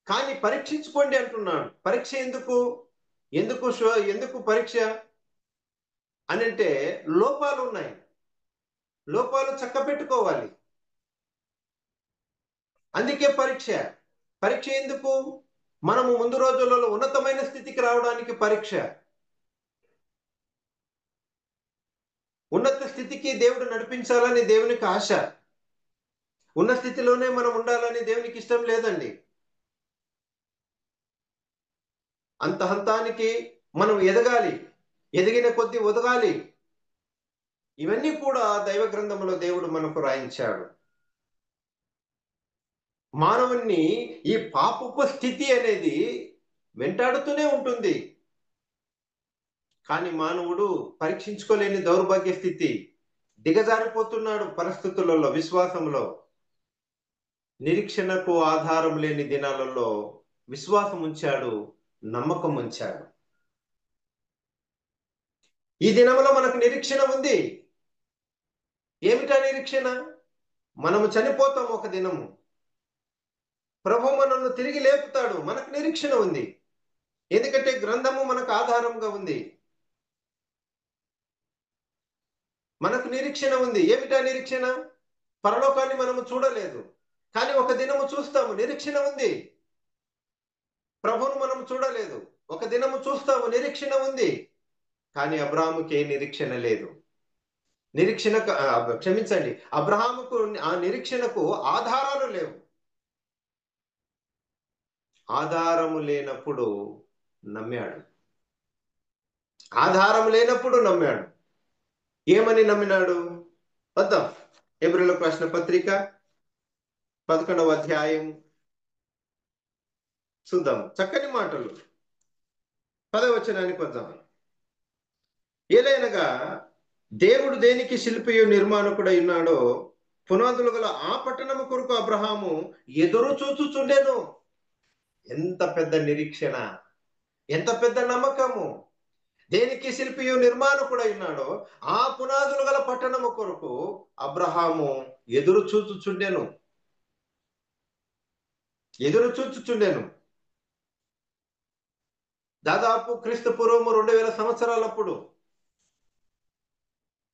కానీ పరీక్షించుకోండి అంటున్నాడు. పరీక్ష ఎందుకు? ఎందుకు పరీక్ష అనంటే లోపాలు ఉన్నాయి, లోపాలు చక్కబెట్టుకోవాలి. అందుకే పరీక్ష. పరీక్ష ఎందుకు? మనము ముందు రోజులలో ఉన్నతమైన స్థితికి రావడానికి పరీక్ష. ఉన్నత స్థితికి దేవుడు నడిపించాలని దేవునికి ఆశ. ఉన్న స్థితిలోనే మనం ఉండాలని దేవునికి ఇష్టం లేదండి. అంత హంతానికి మనం ఎదగాలి, ఎదిగిన కొద్దీ ఒదగాలి. ఇవన్నీ కూడా దైవ గ్రంథంలో దేవుడు మనకు రాయించాడు. మానవుణ్ణి ఈ పాపపు స్థితి అనేది వెంటాడుతూనే ఉంటుంది. కానీ మానవుడు పరీక్షించుకోలేని దౌర్భాగ్య స్థితి, దిగజారిపోతున్నాడు పరిస్థితులలో. విశ్వాసంలో నిరీక్షణకు ఆధారం లేని దినాలలో విశ్వాసం ఉంచాడు, నమ్మకం ఉంచాడు. ఈ దినంలో మనకు నిరీక్షణ ఉంది. ఏమిటా నిరీక్షణ? మనము చనిపోతాం ఒక దినము, ప్రభు మనల్ని తిరిగి లేపుతాడు. మనకు నిరీక్షణ ఉంది. ఎందుకంటే గ్రంథము మనకు ఆధారంగా ఉంది. మనకు నిరీక్షణ ఉంది. ఏమిటా నిరీక్షణ? పరలోకాన్ని మనము చూడలేదు, కానీ ఒక దినము చూస్తాము. నిరీక్షణ ఉంది. ప్రభువును మనం చూడలేదు, ఒక దినము చూస్తాము. నిరీక్షణ ఉంది. కానీ అబ్రహాముకి ఏ నిరీక్షణ లేదు. అబ్రహాముకు ఆ నిరీక్షణకు ఆధారాలు లేవు. ఆధారము లేనప్పుడు నమ్మాడు. ఆధారం లేనప్పుడు నమ్మాడు. ఏమని నమ్మినాడు? వద్దాం, హెబ్రీయులకు రాసిన పత్రిక 11వ అధ్యాయం చూద్దాం. చక్కని మాటలు. 10వ వచనానికి వద్దాం. ఏలైనగా దేవుడు దేనికి శిల్పియు నిర్మాణకుడై ఉన్నాడో పునాదులు గల ఆ పట్టణము కొరకు అబ్రహాము ఎదురు చూచుచుండెను. ఎంత పెద్ద నిరీక్షణ, ఎంత పెద్ద నమ్మకము! దేనికి శిల్పియు నిర్మాణకుడై ఉన్నాడో ఆ పునాదులు గల పట్టణము కొరకు అబ్రహాము ఎదురు చూచుచుండెను. ఎదురు చూచుచుండెను. దాదాపు క్రీస్తు పూర్వము 2000 సంవత్సరాలప్పుడు,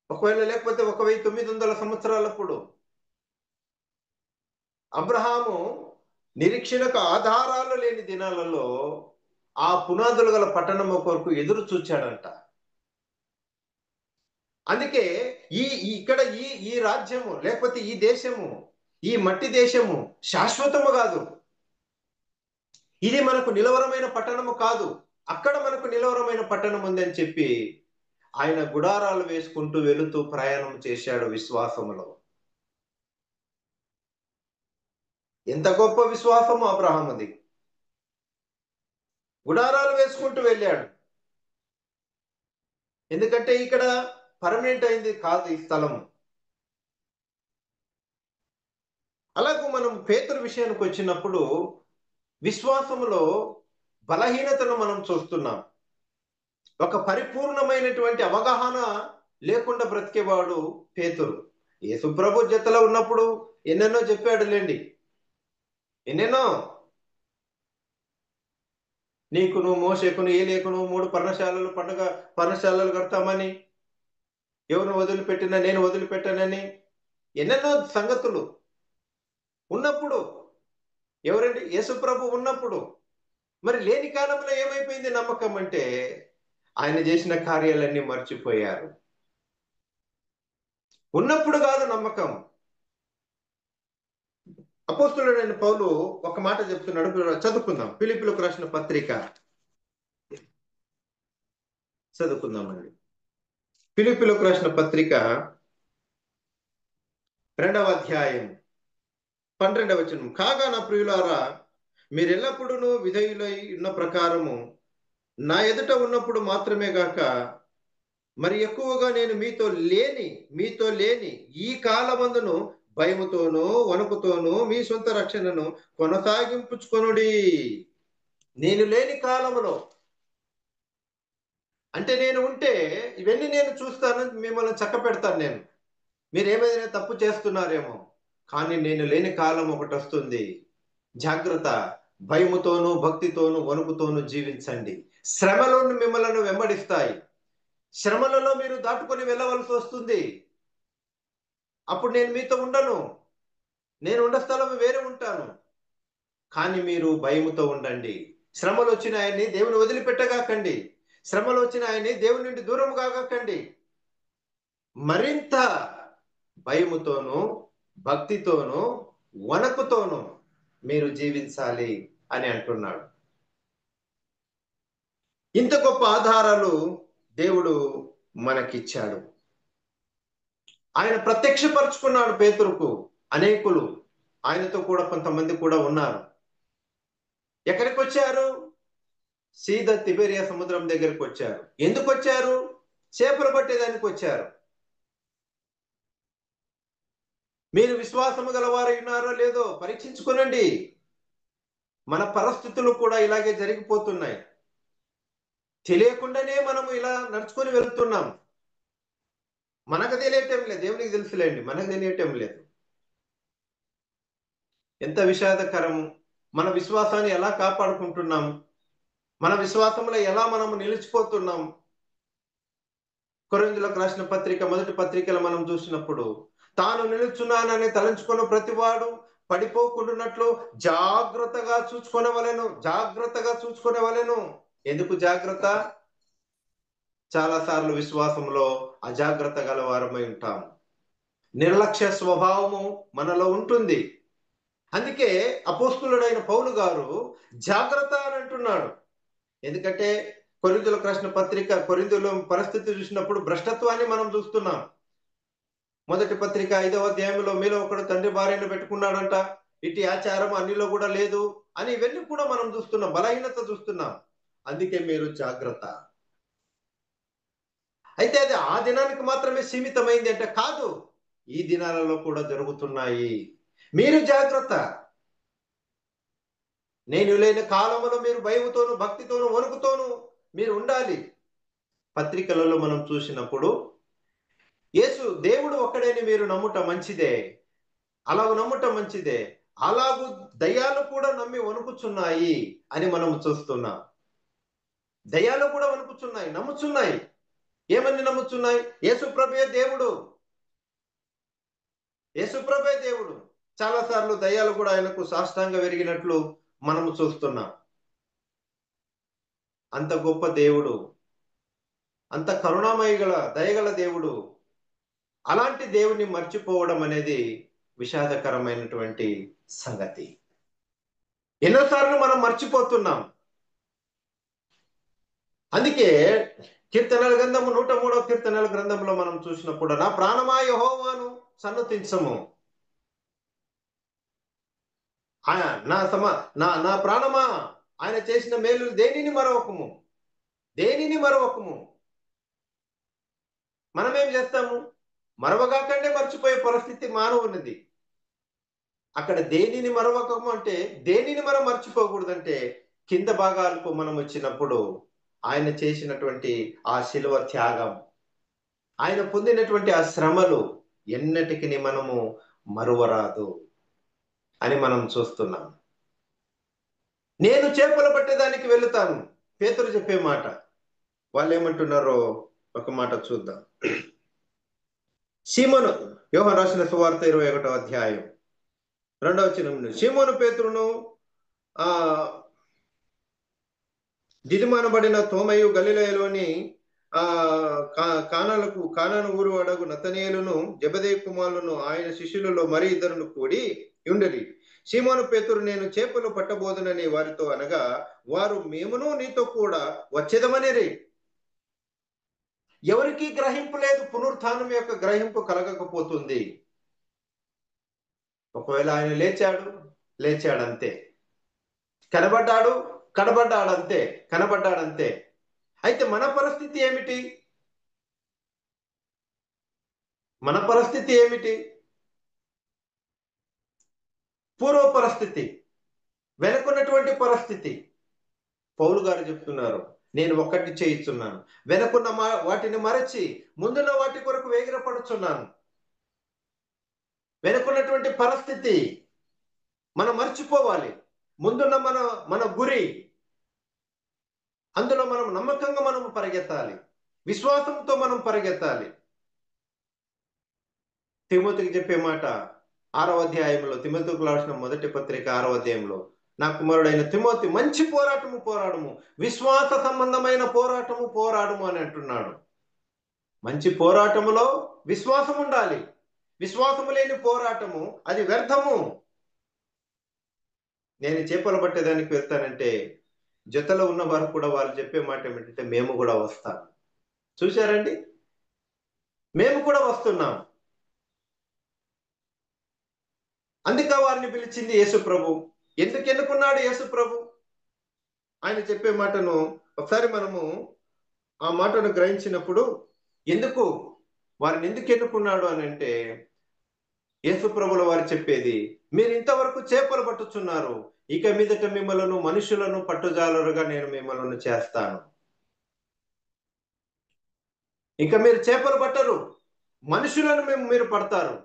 ఒకవేళ లేకపోతే 1900 సంవత్సరాలప్పుడు అబ్రహాము నిరీక్షణకు ఆధారాలు లేని దినాలలో ఆ పునాదులు గల పట్టణము కొరకు ఎదురు చూచాడంట. అందుకే ఇక్కడ ఈ రాజ్యము లేకపోతే ఈ దేశము, ఈ మట్టి దేశము శాశ్వతము కాదు. ఇది మనకు నిలవరమైన పట్టణము కాదు. అక్కడ మనకు నిలవరమైన పట్టణం ఉందని చెప్పి ఆయన గుడారాలు వేసుకుంటూ వెళుతూ ప్రయాణం చేశాడు విశ్వాసములో. ఎంత గొప్ప విశ్వాసము అబ్రహాముది! గుడారాలు వేసుకుంటూ వెళ్ళాడు. ఎందుకంటే ఇక్కడ పర్మనెంట్ అయింది కాదు ఈ స్థలము. అలాగే మనం పేతురు విషయానికి వచ్చినప్పుడు విశ్వాసములో బలహీనతను మనం చూస్తున్నాం. ఒక పరిపూర్ణమైనటువంటి అవగాహన లేకుండా బ్రతికేవాడు పేతురు. యేసుప్రభు జతలో ఉన్నప్పుడు ఎన్నెన్నో చెప్పాడులేండి, ఎన్నెన్నో. నీకును మోషేకును ఏలీయాకును 3 పర్ణశాలలు కడతామని, ఎవరిని వదిలిపెట్టినా నేను వదిలిపెట్టానని, ఎన్నెన్నో సంగతులు ఉన్నప్పుడు. ఎవరండి? యేసుప్రభు ఉన్నప్పుడు. మరి లేని కాలంలో ఏమైపోయింది నమ్మకం అంటే ఆయన చేసిన కార్యాలన్నీ మర్చిపోయారు. ఉన్నప్పుడు కాదు నమ్మకం. అపోస్తలుడైన పౌలు ఒక మాట చెప్తున్నాడు, చదువుకుందాం. ఫిలిప్పీయులకు రాసిన పత్రిక చదువుకుందామండి. ఫిలిప్పీయులకు రాసిన పత్రిక 2వ అధ్యాయం 12వ వచనం. కాగా నా ప్రియులారా, మీరెల్లప్పుడూ విధేయులై ఉన్న ప్రకారము నా ఎదుట ఉన్నప్పుడు మాత్రమే గాక మరి ఎక్కువగా నేను మీతో లేని ఈ కాలమందును భయముతోనూ వణుకుతోనూ మీ సొంత రక్షణను కొనసాగింపుచుకొనుడి. నేను లేని కాలంలో అంటే నేను ఉంటే ఇవన్నీ నేను చూస్తాను, మిమ్మల్ని చక్క పెడతాను. మీరు ఏమైనా తప్పు చేస్తున్నారేమో, కానీ నేను లేని కాలం ఒకటి వస్తుంది. జాగ్రత్త. భయముతోనూ భక్తితోనూ వణుకుతోనూ జీవించండి. శ్రమలు మిమ్మల్ని వెంబడిస్తాయి. శ్రమలలో మీరు దాటుకొని వెళ్ళవలసి వస్తుంది. అప్పుడు నేను మీతో ఉండను. నేను ఉండే స్థలం వేరే ఉంటాను. కానీ మీరు భయముతో ఉండండి. శ్రమలు వచ్చిన ఆయన్ని దేవుని వదిలిపెట్టగాకండి. శ్రమలు వచ్చిన ఆయన్ని దేవుని నుండి దూరం కాగాకండి. మరింత భయముతోనూ భక్తితోనూ వణకుతోనూ మీరు జీవించాలి అని అంటున్నాడు. ఇంత గొప్ప ఆధారాలు దేవుడు మనకిచ్చాడు. ఆయన ప్రత్యక్షపరుచుకున్నాడు పేతురుకు. అనేకులు ఆయనతో కూడా కొంతమంది కూడా ఉన్నారు. ఎక్కడికి వచ్చారు? సీదా తిబెరియా సముద్రం దగ్గరికి వచ్చారు. ఎందుకు వచ్చారు? చేపలు పట్టేదానికి వచ్చారు. మీరు విశ్వాసము గలవారై ఉన్నారో లేదో పరీక్షించుకోనండి. మన పరిస్థితులు కూడా ఇలాగే జరిగిపోతున్నాయి. తెలియకుండానే మనము ఇలా నడుచుకొని వెళ్తున్నాం. మనకు తెలియటం లేదు, దేవునికి తెలుసులేండి, మనకు తెలియటం లేదు. ఎంత విషాదకరము. మన విశ్వాసాన్ని ఎలా కాపాడుకుంటున్నాం? మన విశ్వాసంలో ఎలా మనము నిలిచిపోతున్నాం? కొరింథీయులకు రాసిన పత్రిక మొదటి పత్రికలో మనం చూసినప్పుడు, తాను నిలుచున్నానని తలంచుకున్న ప్రతివాడు పడిపోకుండానట్లు జాగ్రత్తగా చూసుకొనవలెను. ఎందుకు జాగ్రత్త? చాలా సార్లు విశ్వాసంలో అజాగ్రత్త గలవారమై ఉంటాం. నిర్లక్ష్య స్వభావము మనలో ఉంటుంది. అందుకే అపోస్తలుడైన పౌలు గారు జాగ్రత్త అని అంటున్నాడు. ఎందుకంటే కొరింథీయులకు రాసిన పత్రిక, కొరింథీయుల పరిస్థితి చూసినప్పుడు భ్రష్టత్వాన్ని మనం చూస్తున్నాం. మొదటి పత్రిక 5వ అధ్యాయంలో మీలో ఒకడు తండ్రి భార్యను పెట్టుకున్నాడంట, ఇటు ఆచారం అన్నిలో కూడా లేదు అని ఇవన్నీ కూడా మనం చూస్తున్నాం. బలహీనత చూస్తున్నాం. అందుకే మీరు జాగ్రత్త. అయితే అది ఆ దినానికి మాత్రమే సీమితమైంది అంటే కాదు, ఈ దినాలలో కూడా జరుగుతున్నాయి. మీరు జాగ్రత్త. నేను లేని కాలంలో మీరు భయముతోనూ భక్తితోనూ వణుకుతోనూ మీరు ఉండాలి. పత్రికలలో మనం చూసినప్పుడు యేసు దేవుడు ఒక్కడేని మీరు నమ్ముట మంచిదే, అలాగూ నమ్ముట మంచిదే, అలాగూ దయ్యాలు కూడా నమ్మి వణుకుచున్నాయి అని మనం చూస్తున్నాం. దయ్యాలు కూడా వణుకుచున్నాయి, నమ్ముచున్నాయి. ఏమని నమ్ముచున్నాయి? యేసుప్రభువే దేవుడు, యేసుప్రభువే దేవుడు. చాలా సార్లు దయ్యాలు కూడా ఆయనకు సాష్టాంగ వెరిగినట్లు మనము చూస్తున్నాం. అంత గొప్ప దేవుడు, అంత కరుణామయ గల దయగల దేవుడు. అలాంటి దేవుణ్ణి మర్చిపోవడం అనేది విషాదకరమైనటువంటి సంగతి. ఎన్నోసార్లు మనం మర్చిపోతున్నాం. అందుకే కీర్తనల గ్రంథము 103వ కీర్తనల గ్రంథంలో మనం చూసినప్పుడు, నా ప్రాణమా యెహోవాను సన్నతించము. నా ప్రాణమా ఆయన చేసిన మేలు దేనిని మరవకము. మనమేం చేస్తాము? మరవగాకండే మర్చిపోయే పరిస్థితి మానవునిది. అక్కడ దేనిని మరవకము అంటే దేనిని మనం మర్చిపోకూడదంటే, కింద భాగాలకు మనం వచ్చినప్పుడు ఆయన చేసినటువంటి ఆ శిలువ త్యాగం, ఆయన పొందినటువంటి ఆ శ్రమలు ఎన్నటికి మనము మరువరాదు అని మనం చూస్తున్నాం. నేను చేపలు పట్టేదానికి వెళుతాను, పేతురు చెప్పే మాట. వాళ్ళు ఏమంటున్నారో ఒక మాట చూద్దాం. సీమోను, యోహాను రాసిన సువార్త 21వ అధ్యాయం 2వ వచనం, సీమోను పేతురును ఆ దిదిమానబడిన తోమయు గలిలయలోని కానాను ఊరు అడగు నతనేలును జెబెదయి కుమారులను ఆయన శిష్యులలో మరి ఇద్దరును కూడి ఉండరి. సీమోను పేతురు, నేను చేపలు పట్టబోదునని వారితో అనగా, వారు మేమును నీతో కూడా వచ్చేదమనిరి. ఎవరికి గ్రహింపు లేదు, పునరుత్థానం యొక్క గ్రహింపు కలగకపోతుంది. ఒకవేళ ఆయన లేచాడంతే, కనబడ్డాడంతే. అయితే మన పరిస్థితి ఏమిటి? పూర్వ పరిస్థితి, వెనుకున్నటువంటి పరిస్థితి. పౌలు గారు చెప్తున్నారు, నేను ఒక్కటి చేయిస్తున్నాను, వెనుకున్న వాటిని మరచి ముందున్న వాటి కొరకు వేగిరపడుచున్నాను. వెనుకున్నటువంటి పరిస్థితి మనం మర్చిపోవాలి. ముందున్న మన గురి, అందులో మనం నమ్మకంగా మనం పరిగెత్తాలి, విశ్వాసంతో మనం పరిగెత్తాలి. తిమోతికి చెప్పే మాట 6వ అధ్యాయంలో, తిమోతికి రాసిన మొదటి పత్రిక 6వ అధ్యాయంలో, నా కుమారుడైన తిమోతి, మంచి పోరాటము పోరాడము, విశ్వాస సంబంధమైన పోరాటము పోరాడము అని అంటున్నాడు. మంచి పోరాటములో విశ్వాసం ఉండాలి. విశ్వాసము లేని పోరాటము అది వ్యర్థము. నేను చేపలు పట్టేదానికి వెళ్తానంటే జతలో ఉన్న వారు కూడా వాళ్ళు చెప్పే మాట ఏమిటంటే, మేము కూడా వస్తాం. చూశారండి, మేము కూడా వస్తున్నాం. అందుకే వారిని పిలిచింది యేసు ప్రభు. ఎందుకు ఎన్నుకున్నాడు యేసు ప్రభు? ఆయన చెప్పే మాటను ఒకసారి మనము ఆ మాటను గ్రహించినప్పుడు, వారిని ఎందుకు ఎన్నుకున్నాడు అని అంటే, యేసు ప్రభుల వారు చెప్పేది, మీరు ఇంతవరకు చేపలు పట్టుచున్నారు, ఇక మీదట మిమ్మలను మనుషులను పట్టుజాలరుగా నేను మిమ్మల్ని చేస్తాను. ఇక మీరు చేపలు పట్టరు, మనుషులను మీరు పడతారు.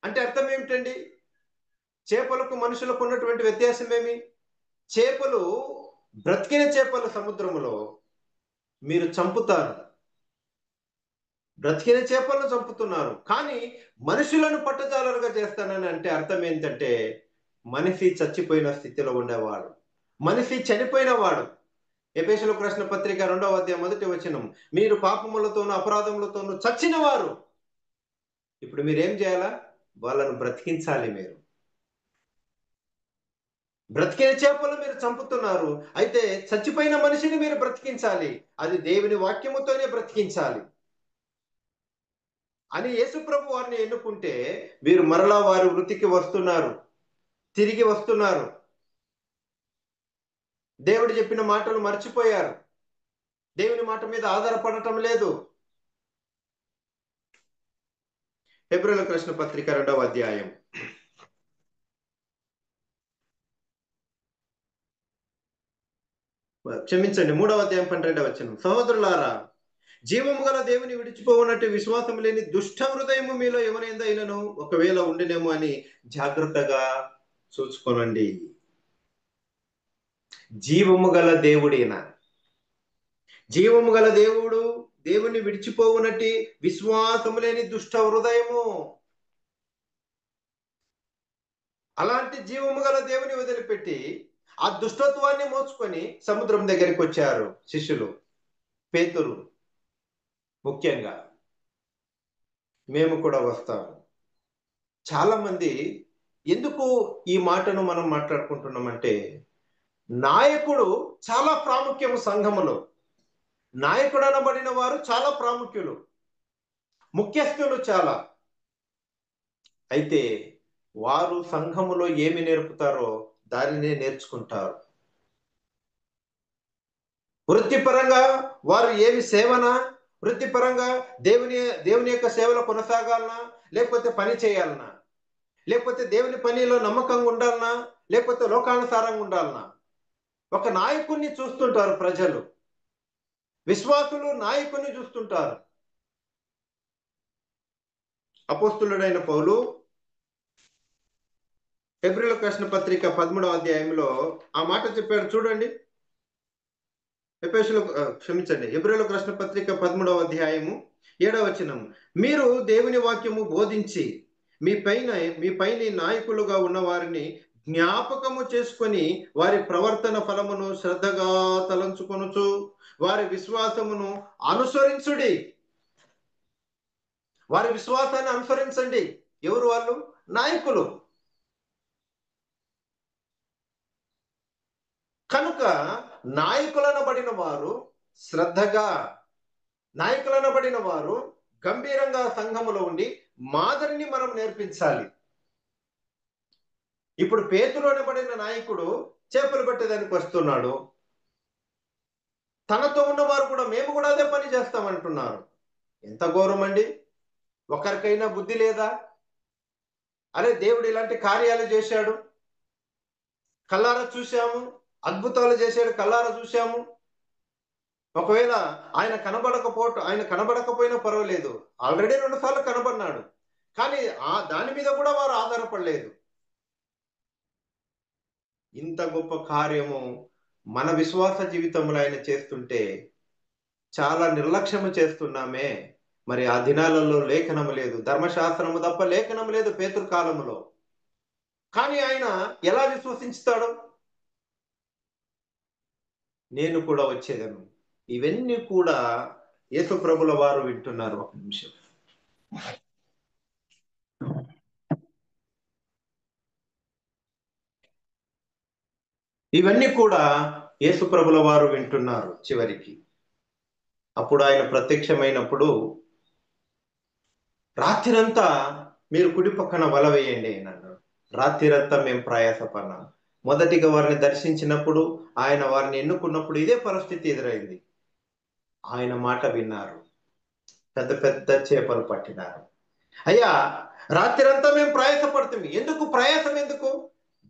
అంటే అర్థం ఏమిటండి? చేపలకు మనుషులకు ఉన్నటువంటి వ్యత్యాసం ఏమి? చేపలు, బ్రతికిన చేపలు సముద్రములో మీరు చంపుతారు, బ్రతికిన చేపలను చంపుతున్నారు. కానీ మనుషులను పట్టజాలరుగా చేస్తానని అంటే అర్థం ఏంటంటే, మనిషి చచ్చిపోయిన స్థితిలో ఉండేవాడు, మనిషి చనిపోయిన వాడు. ఎఫెసీయులకు రాసిన పత్రిక 2వ అధ్యాయం 1వ వచనం, మీరు పాపములతోనూ అపరాధములతోనూ చచ్చిన వారు. ఇప్పుడు మీరేం చేయాలా? వాళ్ళను బ్రతికించాలి. మీరు బ్రతికిన చేపలు మీరు చంపుతున్నారు, అయితే చచ్చిపోయిన మనిషిని మీరు బ్రతికించాలి. అది దేవుని వాక్యముతోనే బ్రతికించాలి అని యేసు ప్రభు వారిని ఎన్నుకుంటే, వీరు మరలా వారి వృత్తికి వస్తున్నారు, తిరిగి వస్తున్నారు. దేవుడు చెప్పిన మాటలు మర్చిపోయారు, దేవుని మాట మీద ఆధారపడటం లేదు. హెబ్రీయులకు రాసిన పత్రిక 2వ అధ్యాయం క్షమించండి 3వ అధ్యాయం 12వ వచనం, సహోదరులారా, జీవము గల దేవుని విడిచిపోవునట్టు విశ్వాసం లేని దుష్ట హృదయము మీలో ఎవరైందైనను ఒకవేళ ఉండినేమో అని జాగ్రత్తగా చూసుకోనండి. జీవము గల దేవుడేనా? జీవము గల దేవుడు, దేవుని విడిచిపోవునట్టి విశ్వాసము లేని దుష్ట హృదయము. అలాంటి జీవము గల దేవుని వదిలిపెట్టి ఆ దుష్టత్వాన్ని మోసుకొని సముద్రం దగ్గరికి వచ్చారు శిష్యులు, పేతురు ముఖ్యంగా. మేము కూడా వస్తాము. చాలా మంది ఎందుకు ఈ మాటను మనం మాట్లాడుకుంటున్నామంటే, నాయకుడు చాలా ప్రాముఖ్యము. సంఘములో నాయకుడు అనబడిన వారు చాలా ప్రాముఖ్యులు, ముఖ్యస్థులు చాలా. అయితే వారు సంఘములో ఏమి నేర్పుతారో దానినే నేర్చుకుంటారు. వృత్తిపరంగా వారు ఏమి సేవనా, వృత్తిపరంగా దేవుని యొక్క సేవలో కొనసాగాలనా, లేకపోతే పని చేయాలనా, లేకపోతే దేవుని పనిలో నమ్మకంగా ఉండాలనా, లేకపోతే లోకానుసారంగా ఉండాలనా? ఒక నాయకుడిని చూస్తుంటారు ప్రజలు, విశ్వాసులు నాయకుడిని చూస్తుంటారు. అపోస్తులుడైన పౌలు హెబ్రీయులకు రాసిన పత్రిక 13వ అధ్యాయంలో ఆ మాట చెప్పాడు చూడండి. హెబ్రీయులకు రాసిన పత్రిక 13వ అధ్యాయము 7వ వచనం, మీరు దేవుని వాక్యము బోధించి మీ పైన నాయకులుగా ఉన్న వారిని జ్ఞాపకము చేసుకొని వారి ప్రవర్తన ఫలమును శ్రద్ధగా తలంచుకొనుచు వారి విశ్వాసమును అనుసరించుడి. వారి విశ్వాసాన్ని అనుసరించండి. ఎవరు వాళ్ళు? నాయకులు. కనుక నాయకులనబడిన వారు శ్రద్ధగా, నాయకులనబడిన వారు గంభీరంగా సంఘములో ఉండి మాదిరిని మనం నేర్పించాలి. ఇప్పుడు పేతురు అనబడిన నాయకుడు చేపలు పట్టేదానికి వస్తున్నాడు. తనతో ఉన్నవారు కూడా మేము కూడా అదే పని చేస్తామంటున్నారు. ఎంత ఘోరం అండి! ఒకరికైనా బుద్ధి లేదా? అరే, దేవుడు ఇలాంటి కార్యాలు చేశాడు, కల్లారా చూశాము, అద్భుతాలు చేశాడు, కల్లారా చూశాము. ఒకవేళ ఆయన కనబడకపోయినా పర్వాలేదు, ఆల్రెడీ 2 సార్లు కనబడినాడు, కానీ దాని మీద కూడా వారు ఆధారపడలేదు. ఇంత గొప్ప కార్యము మన విశ్వాస జీవితంలో ఆయన చేస్తుంటే చాలా నిర్లక్ష్యము చేస్తున్నామే. మరి ఆ దినాలలో లేఖనము లేదు, ధర్మశాస్త్రము తప్ప లేఖనము లేదు పేతురు కాలములో. కానీ ఆయన ఎలా విశ్వసించుతాడు? నేను కూడా వచ్చేదను. ఇవన్నీ కూడా యేసు ప్రభుల వారు వింటున్నారు. ఒక నిమిషం. ఇవన్నీ కూడా యేసు ప్రభుల వారు వింటున్నారు. చివరికి అప్పుడు ఆయన ప్రత్యక్షమైనప్పుడు రాత్రిరంతా మీరు కుడి పక్కన వల వేయండి అన్నాడు. రాత్రిరంతా మేము ప్రయాసపడినాం. మొదటిగా వారిని దర్శించినప్పుడు, ఆయన వారిని ఎన్నుకున్నప్పుడు ఇదే పరిస్థితి ఎదురైంది. ఆయన మాట విన్నారు, పెద్ద పెద్ద చేపలు పట్టినారు. అయ్యా, రాత్రిరంతా మేము ప్రయాసపడుతుంది. ఎందుకు ప్రయాసం? ఎందుకు?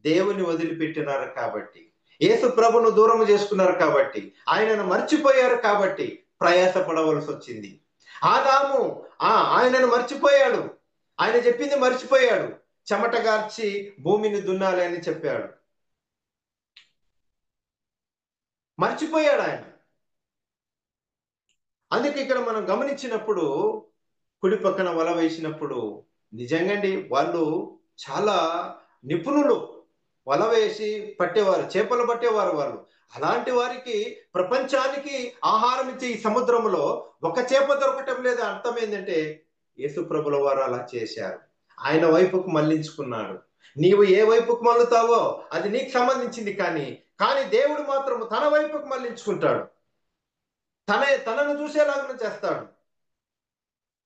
దేవుని వదిలిపెట్టినారు కాబట్టి, యేసు ప్రభును దూరం చేసుకున్నారు కాబట్టి, ఆయనను మర్చిపోయారు కాబట్టి ప్రయాసపడవలసి వచ్చింది. ఆదాము ఆయనను మర్చిపోయాడు, ఆయన చెప్పింది మర్చిపోయాడు. చెమటగార్చి భూమిని దున్నాలి అని చెప్పాడు, మర్చిపోయాడు ఆయన. అందుకే ఇక్కడ మనం గమనించినప్పుడు, కుడి పక్కన వల వేసినప్పుడు నిజంగాండి వాళ్ళు చాలా నిపుణులు. వల వేసి పట్టేవారు, చేపలు పట్టేవారు వాళ్ళు. అలాంటి వారికి ప్రపంచానికి ఆహారం ఇచ్చే ఈ సముద్రంలో ఒక చేప దొరకటం లేదు. అర్థం ఏంటంటే యేసు ప్రభుల వారు అలా చేశారు. ఆయన వైపుకు మళ్లించుకున్నాడు. నీవు ఏ వైపుకు మళ్ళుతావో అది నీకు సంబంధించింది, కానీ దేవుడు మాత్రం తన వైపుకు మళ్లించుకుంటాడు, తనను చూసేలాగా చేస్తాడు.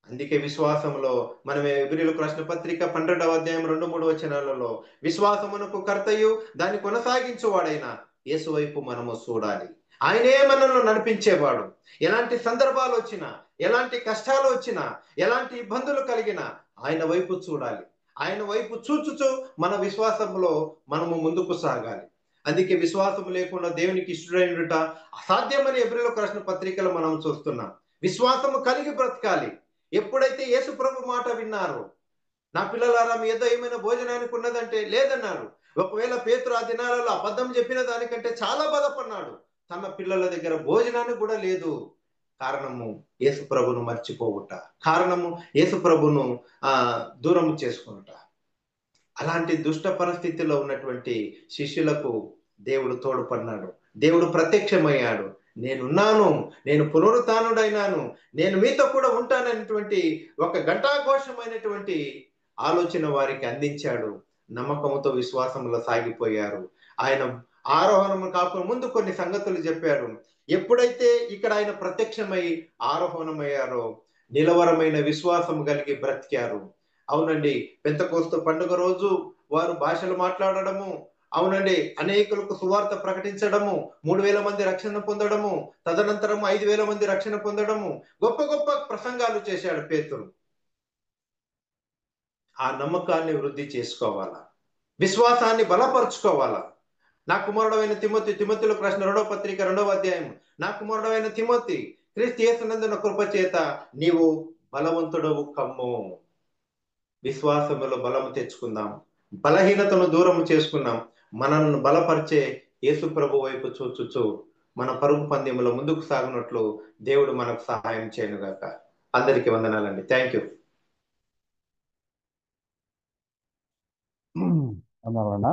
అందుకే విశ్వాసంలో మనం ఎబ్రీయులకు రాసిన పత్రిక 12వ అధ్యాయం 2-3 వచనాలలో విశ్వాసమునకు కర్తయు దాన్ని కొనసాగించువాడైన యేసు వైపు మనము చూడాలి. ఆయనే మనల్ని నడిపించేవాడు. ఎలాంటి సందర్భాలు వచ్చినా, ఎలాంటి కష్టాలు వచ్చినా, ఎలాంటి ఇబ్బందులు కలిగినా ఆయన వైపు చూడాలి. ఆయన వైపు చూచుచూ మన విశ్వాసంలో మనము ముందుకు సాగాలి. అందుకే విశ్వాసం లేకుండా దేవునికి ఇష్టడైనట అసాధ్యమని ఎబ్రీయులకు రాసిన పత్రికలు మనం చూస్తున్నాం. విశ్వాసము కలిగి బ్రతకాలి. ఎప్పుడైతే యేసు ప్రభు మాట విన్నారు, నా పిల్లలారా మీ ఏదో ఏమైనా భోజనానికి ఉన్నదంటే లేదన్నారు. ఒకవేళ పేతురు ఆ దినాలలో అబద్ధం చెప్పిన దానికంటే చాలా బాధపడినాడు. తన పిల్లల దగ్గర భోజనానికి కూడా లేదు. కారణము యేసు ప్రభును మర్చిపోవుట, కారణము యేసు ప్రభును దూరం చేసుకునుట. అలాంటి దుష్ట పరిస్థితిలో ఉన్నటువంటి శిష్యులకు దేవుడు తోడ్పడినాడు. దేవుడు ప్రత్యక్షమయ్యాడు. నేనున్నాను, నేను పునరుత్థానుడైనాను, నేను మీతో కూడా ఉంటాననేటువంటి ఒక ఘంటాఘోషమైనటువంటి ఆలోచన వారికి అందించాడు. నమ్మకంతో విశ్వాసంలో సాగిపోయారు. ఆయన ఆరోహణం కాకుండా ముందు కొన్ని సంగతులు చెప్పారు. ఎప్పుడైతే ఇక్కడ ఆయన ప్రత్యక్షమై ఆరోహణమయ్యారో నిలవరమైన విశ్వాసం కలిగి బ్రతికారు. అవునండి, పెంతెకోస్తు పండుగ రోజు వారు భాషలు మాట్లాడడము, అవునండి, అనేకులకు సువార్త ప్రకటించడము, 3000 మంది రక్షణ పొందడము, తదనంతరం 5000 మంది రక్షణ పొందడము, గొప్ప గొప్ప ప్రసంగాలు చేశాడు పేతురు. ఆ నమ్మకాన్ని వృద్ధి చేసుకోవాలా, విశ్వాసాన్ని బలపరుచుకోవాలా. నా కుమారుడైన తిమోతిలకు రాసిన 2వ పత్రిక 2వ అధ్యాయం, నా కుమారుడైన తిమోతి, క్రీస్తు యేసునందున కృప చేత నీవు బలవంతుడవు కమ్ము. విశ్వాసములో బలము తెచ్చుకుందాం, బలహీనతను దూరం చేసుకుందాం. మనల్ని బలపరిచే యేసు ప్రభు వైపు చూచుచు మన పరుగు పందెంలో ముందుకు సాగునట్లు దేవుడు మనకు సహాయం చేయనుగాక. అందరికీ వందనాలండి. Thank you. అందువలన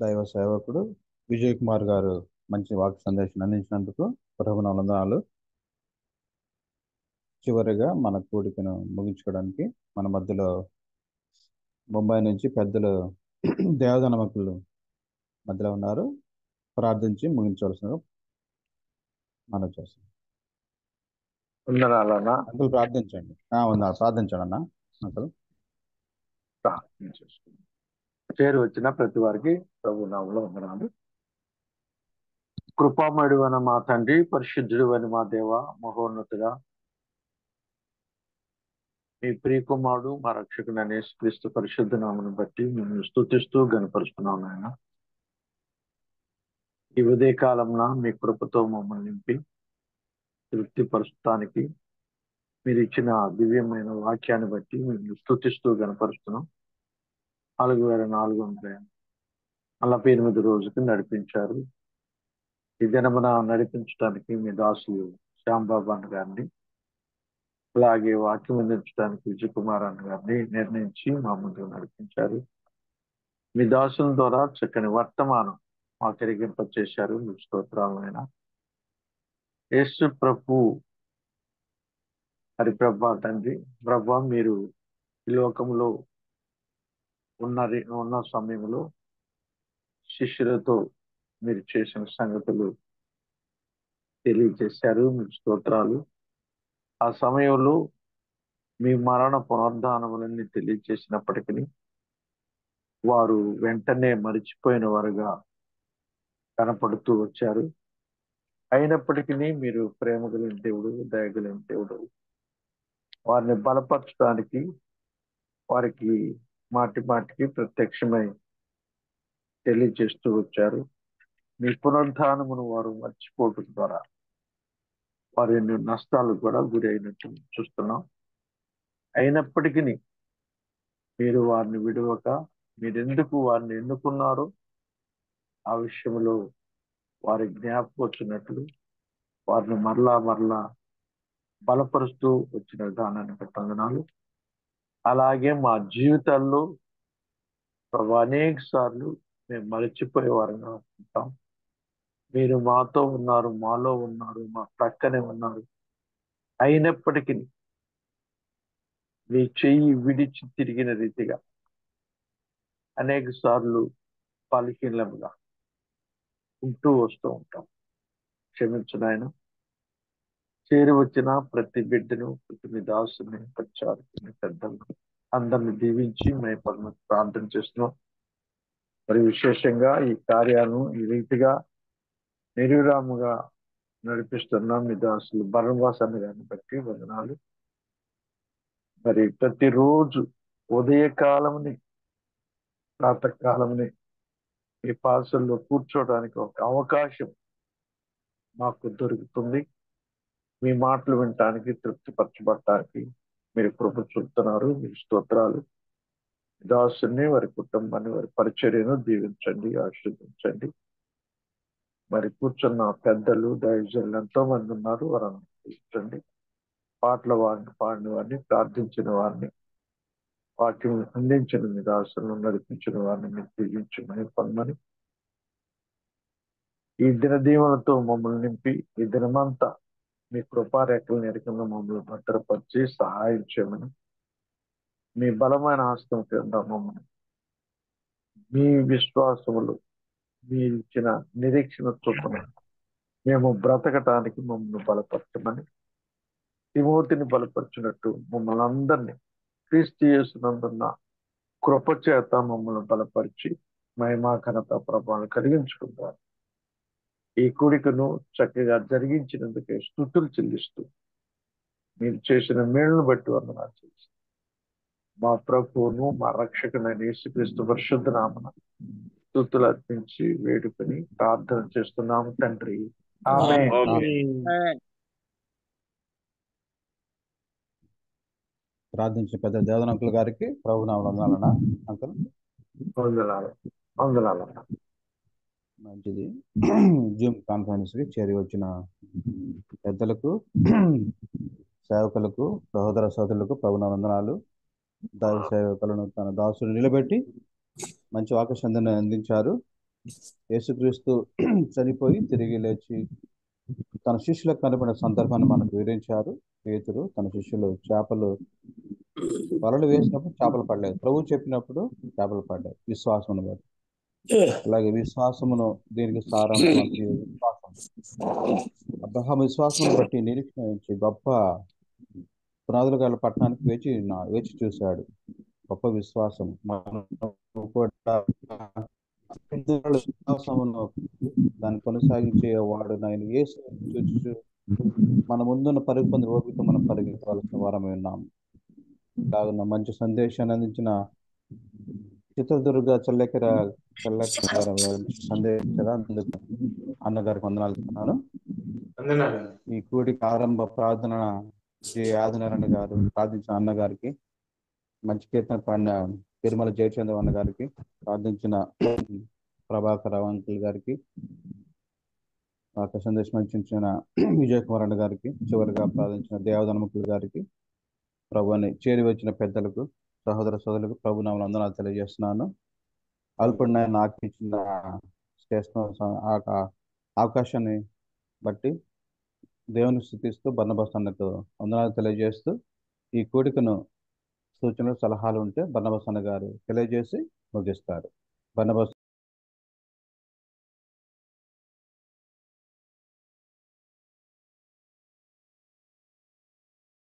దైవ సేవకుడు విజయ్ కుమార్ గారు మంచి వాక్య సందేశం అందించినందుకు ప్రభువుకు వందనాలు. చివరిగా మన కూడికను ముగించుకోవడానికి మన మధ్యలో ముంబై నుంచి పెద్దలు దేవదనమకులు మధ్యలో ఉన్నారు. ప్రార్థించి ముగించవలసిన మనం చేస్తాం. వందనాలన్నా. అంకుల్ ప్రార్థించండి. ప్రార్థించండి అన్న. అంకుల్ ప్రార్థన చేసుకుందాం. చేరి వచ్చిన ప్రతి వారికి ప్రభు నామములో వందనాలు. కృపామయుడు అని మా తండ్రి, పరిశుద్ధుడు అని మా దేవ, మహోన్నతుడా, మీ ప్రియకుమారుడు మా రక్షకుడు అనే క్రీస్తు పరిశుద్ధ నామను బట్టి మేము స్తుతిస్తూ గణపరుస్తున్నాం నాయన. ఈ ఉదయ కాలంన మీ కృపతో మమ్మల్ని నింపి తృప్తిపరచడానికి మీరు ఇచ్చిన దివ్యమైన వాక్యాన్ని బట్టి మేము స్తుతిస్తూ గణపరుస్తున్నాం. 4448 రోజుకి నడిపించారు. ఈ దినమున నడిపించడానికి మీ దాసులు శ్యాంబాబు అన్న గారిని, అలాగే వాక్యం అందించడానికి విజయ్ కుమార్ అన్న గారిని నిర్ణయించి మా ముందుకు నడిపించారు. మీ దాసుల ద్వారా చక్కని వర్తమానం మాకు ఎరిగింపచేశారు. మీకు స్తోత్రాలైన యేసు ప్రభు హరిప్రభా తండ్రి, ప్రభా మీరు ఈ లోకంలో ఉన్న సమయంలో శిష్యులతో మీరు చేసిన సంగతులు తెలియజేశారు. మీకు స్తోత్రాలు. ఆ సమయంలో మీ మరణ పునరుద్ధానములన్నీ తెలియజేసినప్పటికీ వారు వెంటనే మరిచిపోయిన వారుగా కనపడుతూ వచ్చారు. అయినప్పటికీ మీరు ప్రేమ కలిగిన దేవుడు, దయ కలిగిన దేవుడు, వారిని బలపరచడానికి వారికి మాటి మాటికి ప్రత్యక్షమై తెలియజేస్తూ వచ్చారు. మీ పునరుద్ధానమును వారు మర్చిపోవడం ద్వారా వారి నష్టాలు కూడా గురి అయినట్టు చూస్తున్నాం. అయినప్పటికీ మీరు వారిని విడవక మీరెందుకు వారిని ఎన్నుకున్నారో ఆ విషయంలో వారి జ్ఞాపకం వచ్చినట్లు వారిని మరలా బలపరుస్తూ వచ్చిన విధానాన్ని బట్టి వందనాలు. అలాగే మా జీవితాల్లో అనేక సార్లు మేము మరచిపోయే వారిగా ఉంటాం. మీరు మాతో ఉన్నారు, మాలో ఉన్నారు, మా ప్రక్కనే ఉన్నారు. అయినప్పటికీ మీ చెయ్యి విడిచి తిరిగిన రీతిగా అనేక సార్లు బలహీనముగా ఉంటూ వస్తూ ఉంటాం. క్షమించు నాయన. చేరి వచ్చిన ప్రతి బిడ్డను, ప్రతి మీ దాసుని, ప్రచారకుని, పెద్దలను అందరిని దీవించి మేము ప్రార్థన చేస్తున్నాం. మరి విశేషంగా ఈ కార్యాలను ఈ రీతిగా నిర్విరాముగా నడిపిస్తున్నాం మీ దాసులు బర్నబాస్ అన్న గారిని బట్టి వందనాలు. మరి ప్రతిరోజు ఉదయకాలంని, ప్రాతకాలంని ఈ పార్సల్లో కూర్చోవడానికి ఒక అవకాశం మాకు దొరుకుతుంది. మీ మాటలు వినటానికి, తృప్తిపరచబడటానికి మీరు కృప చూపుతున్నారు. మీ స్తోత్రాలు. దాసుని, వారి కుటుంబాన్ని, వారి పరిచర్యను దీవించండి, ఆశీర్వదించండి. మరి కూర్చున్న పెద్దలు, దైవజనులు ఎంతో మంది ఉన్నారు. వారిని దీవించండి. పాటల వారిని, పాడిన వారిని, ప్రార్థించిన వారిని, వాక్యం అందించిన మీ దాసులను నడిపించిన వారిని మీరు దీవించమని పొందమని, ఈ దినదీవులతో మమ్మల్ని నింపి ఈ దినమంతా మీ కృపారేఖలు ఎరకలను మమ్మల్ని భద్రపరిచి సహాయం చేయమని, మీ బలమైన హస్తం కింద మమ్మల్ని మీ విశ్వాసములు, మీరు ఇచ్చిన నిరీక్షణ చొప్పున మేము బ్రతకటానికి మమ్మల్ని బలపరచమని, తిమోతిని బలపరిచినట్టు మమ్మల్ని అందరినీ క్రీస్తు యేసునందున్న కృప చేత మమ్మల్ని బలపరిచి మహిమా ఘనత ప్రభావాలు కలిగించుకుంటారు. ఈ కూడికను చక్కగా జరిగించినందుకే స్తుతులు చెల్లిస్తూ మీరు చేసిన మేలును బట్టి వందనాలు చేసి మా ప్రభువును, మా రక్షకునైన యేసుక్రీస్తు పరిశుద్ధ నామమున స్తుతులు అర్పించి వేడుకొని ప్రార్థన చేస్తున్నాము తండ్రి. ఆమేన్. ప్రార్థించిన పెద్ద దేవదన అంకుల్ గారికి ప్రభు నామములో వందనాలన్నా. అంకుల్ వందనాలు. మంచిది. జూమ్ కాన్ఫరెన్స్ కి చేరి వచ్చిన పెద్దలకు, సేవకులకు, సహోదర సోదరులకు ప్రభు నామములో వందనాలు. దారి సేవకులను తన దాసులు నిలబెట్టి మంచి వాక్యసంధిని అందించారు. యేసుక్రీస్తు చనిపోయి తిరిగి లేచి తన శిష్యులకు కనబడిన సందర్భాన్ని మనకు వివరించారు. పేతురు తన శిష్యులు వలలు వేసినప్పుడు చేపలు పడలేదు, ప్రభు చెప్పినప్పుడు చేపలు పడ్డాయి విశ్వాసమును బట్టి. అలాగే విశ్వాసమును దీనికి సారాంశం విశ్వాసం. అబ్రహాం విశ్వాసమును బట్టి నిరీక్షించి గొప్ప పునాదులు గల పట్టణానికి వేచి చూశాడు. గొప్ప విశ్వాసం. మనం కూడా విశ్వాసమును దాన్ని కొనసాగించే వాడు నేను యేసు చూచు మన ముందున్న పరుగు పొందిన ఓపికతో మనం పరిగెత్తవలసిన వారమై ఉన్నాము. కావున మంచి సందేశాన్ని అందించిన చిత్రదుర్గ చెల్లెకర సందేశం అన్నగారికి వందనాలు ఇస్తున్నాను. ఈ కూడికి ఆరంభ ప్రార్థన ఆదినారాయణ గారు ప్రార్థించిన అన్నగారికి, మంచి కీర్తన పాడిన తిరుమల జయచంద్ర అన్న గారికి, ప్రార్థించిన ప్రభాకర్ అంకుల్ గారికి, సందేశం అందించిన విజయ్ కుమార్ అన్న గారికి, చివరిగా ప్రార్థించిన దేవదనముకులు గారికి, ప్రభుని చేరి వచ్చిన పెద్దలకు, సహోదర సోదరులకు ప్రభు నామమున వందనాలు తెలియజేస్తున్నాను. అల్పుడిన నాకు ఇచ్చిన శ్రేష్ఠ అవకాశాన్ని బట్టి దేవుని స్తుతిస్తూ బర్నబాస్ అన్నకు వందనాలు తెలియజేస్తూ, ఈ కూడికను సూచనలు సలహాలు ఉంటే బర్నబాస్ అన్న గారు తెలియజేసి ముగిస్తారు. బర్నబాస్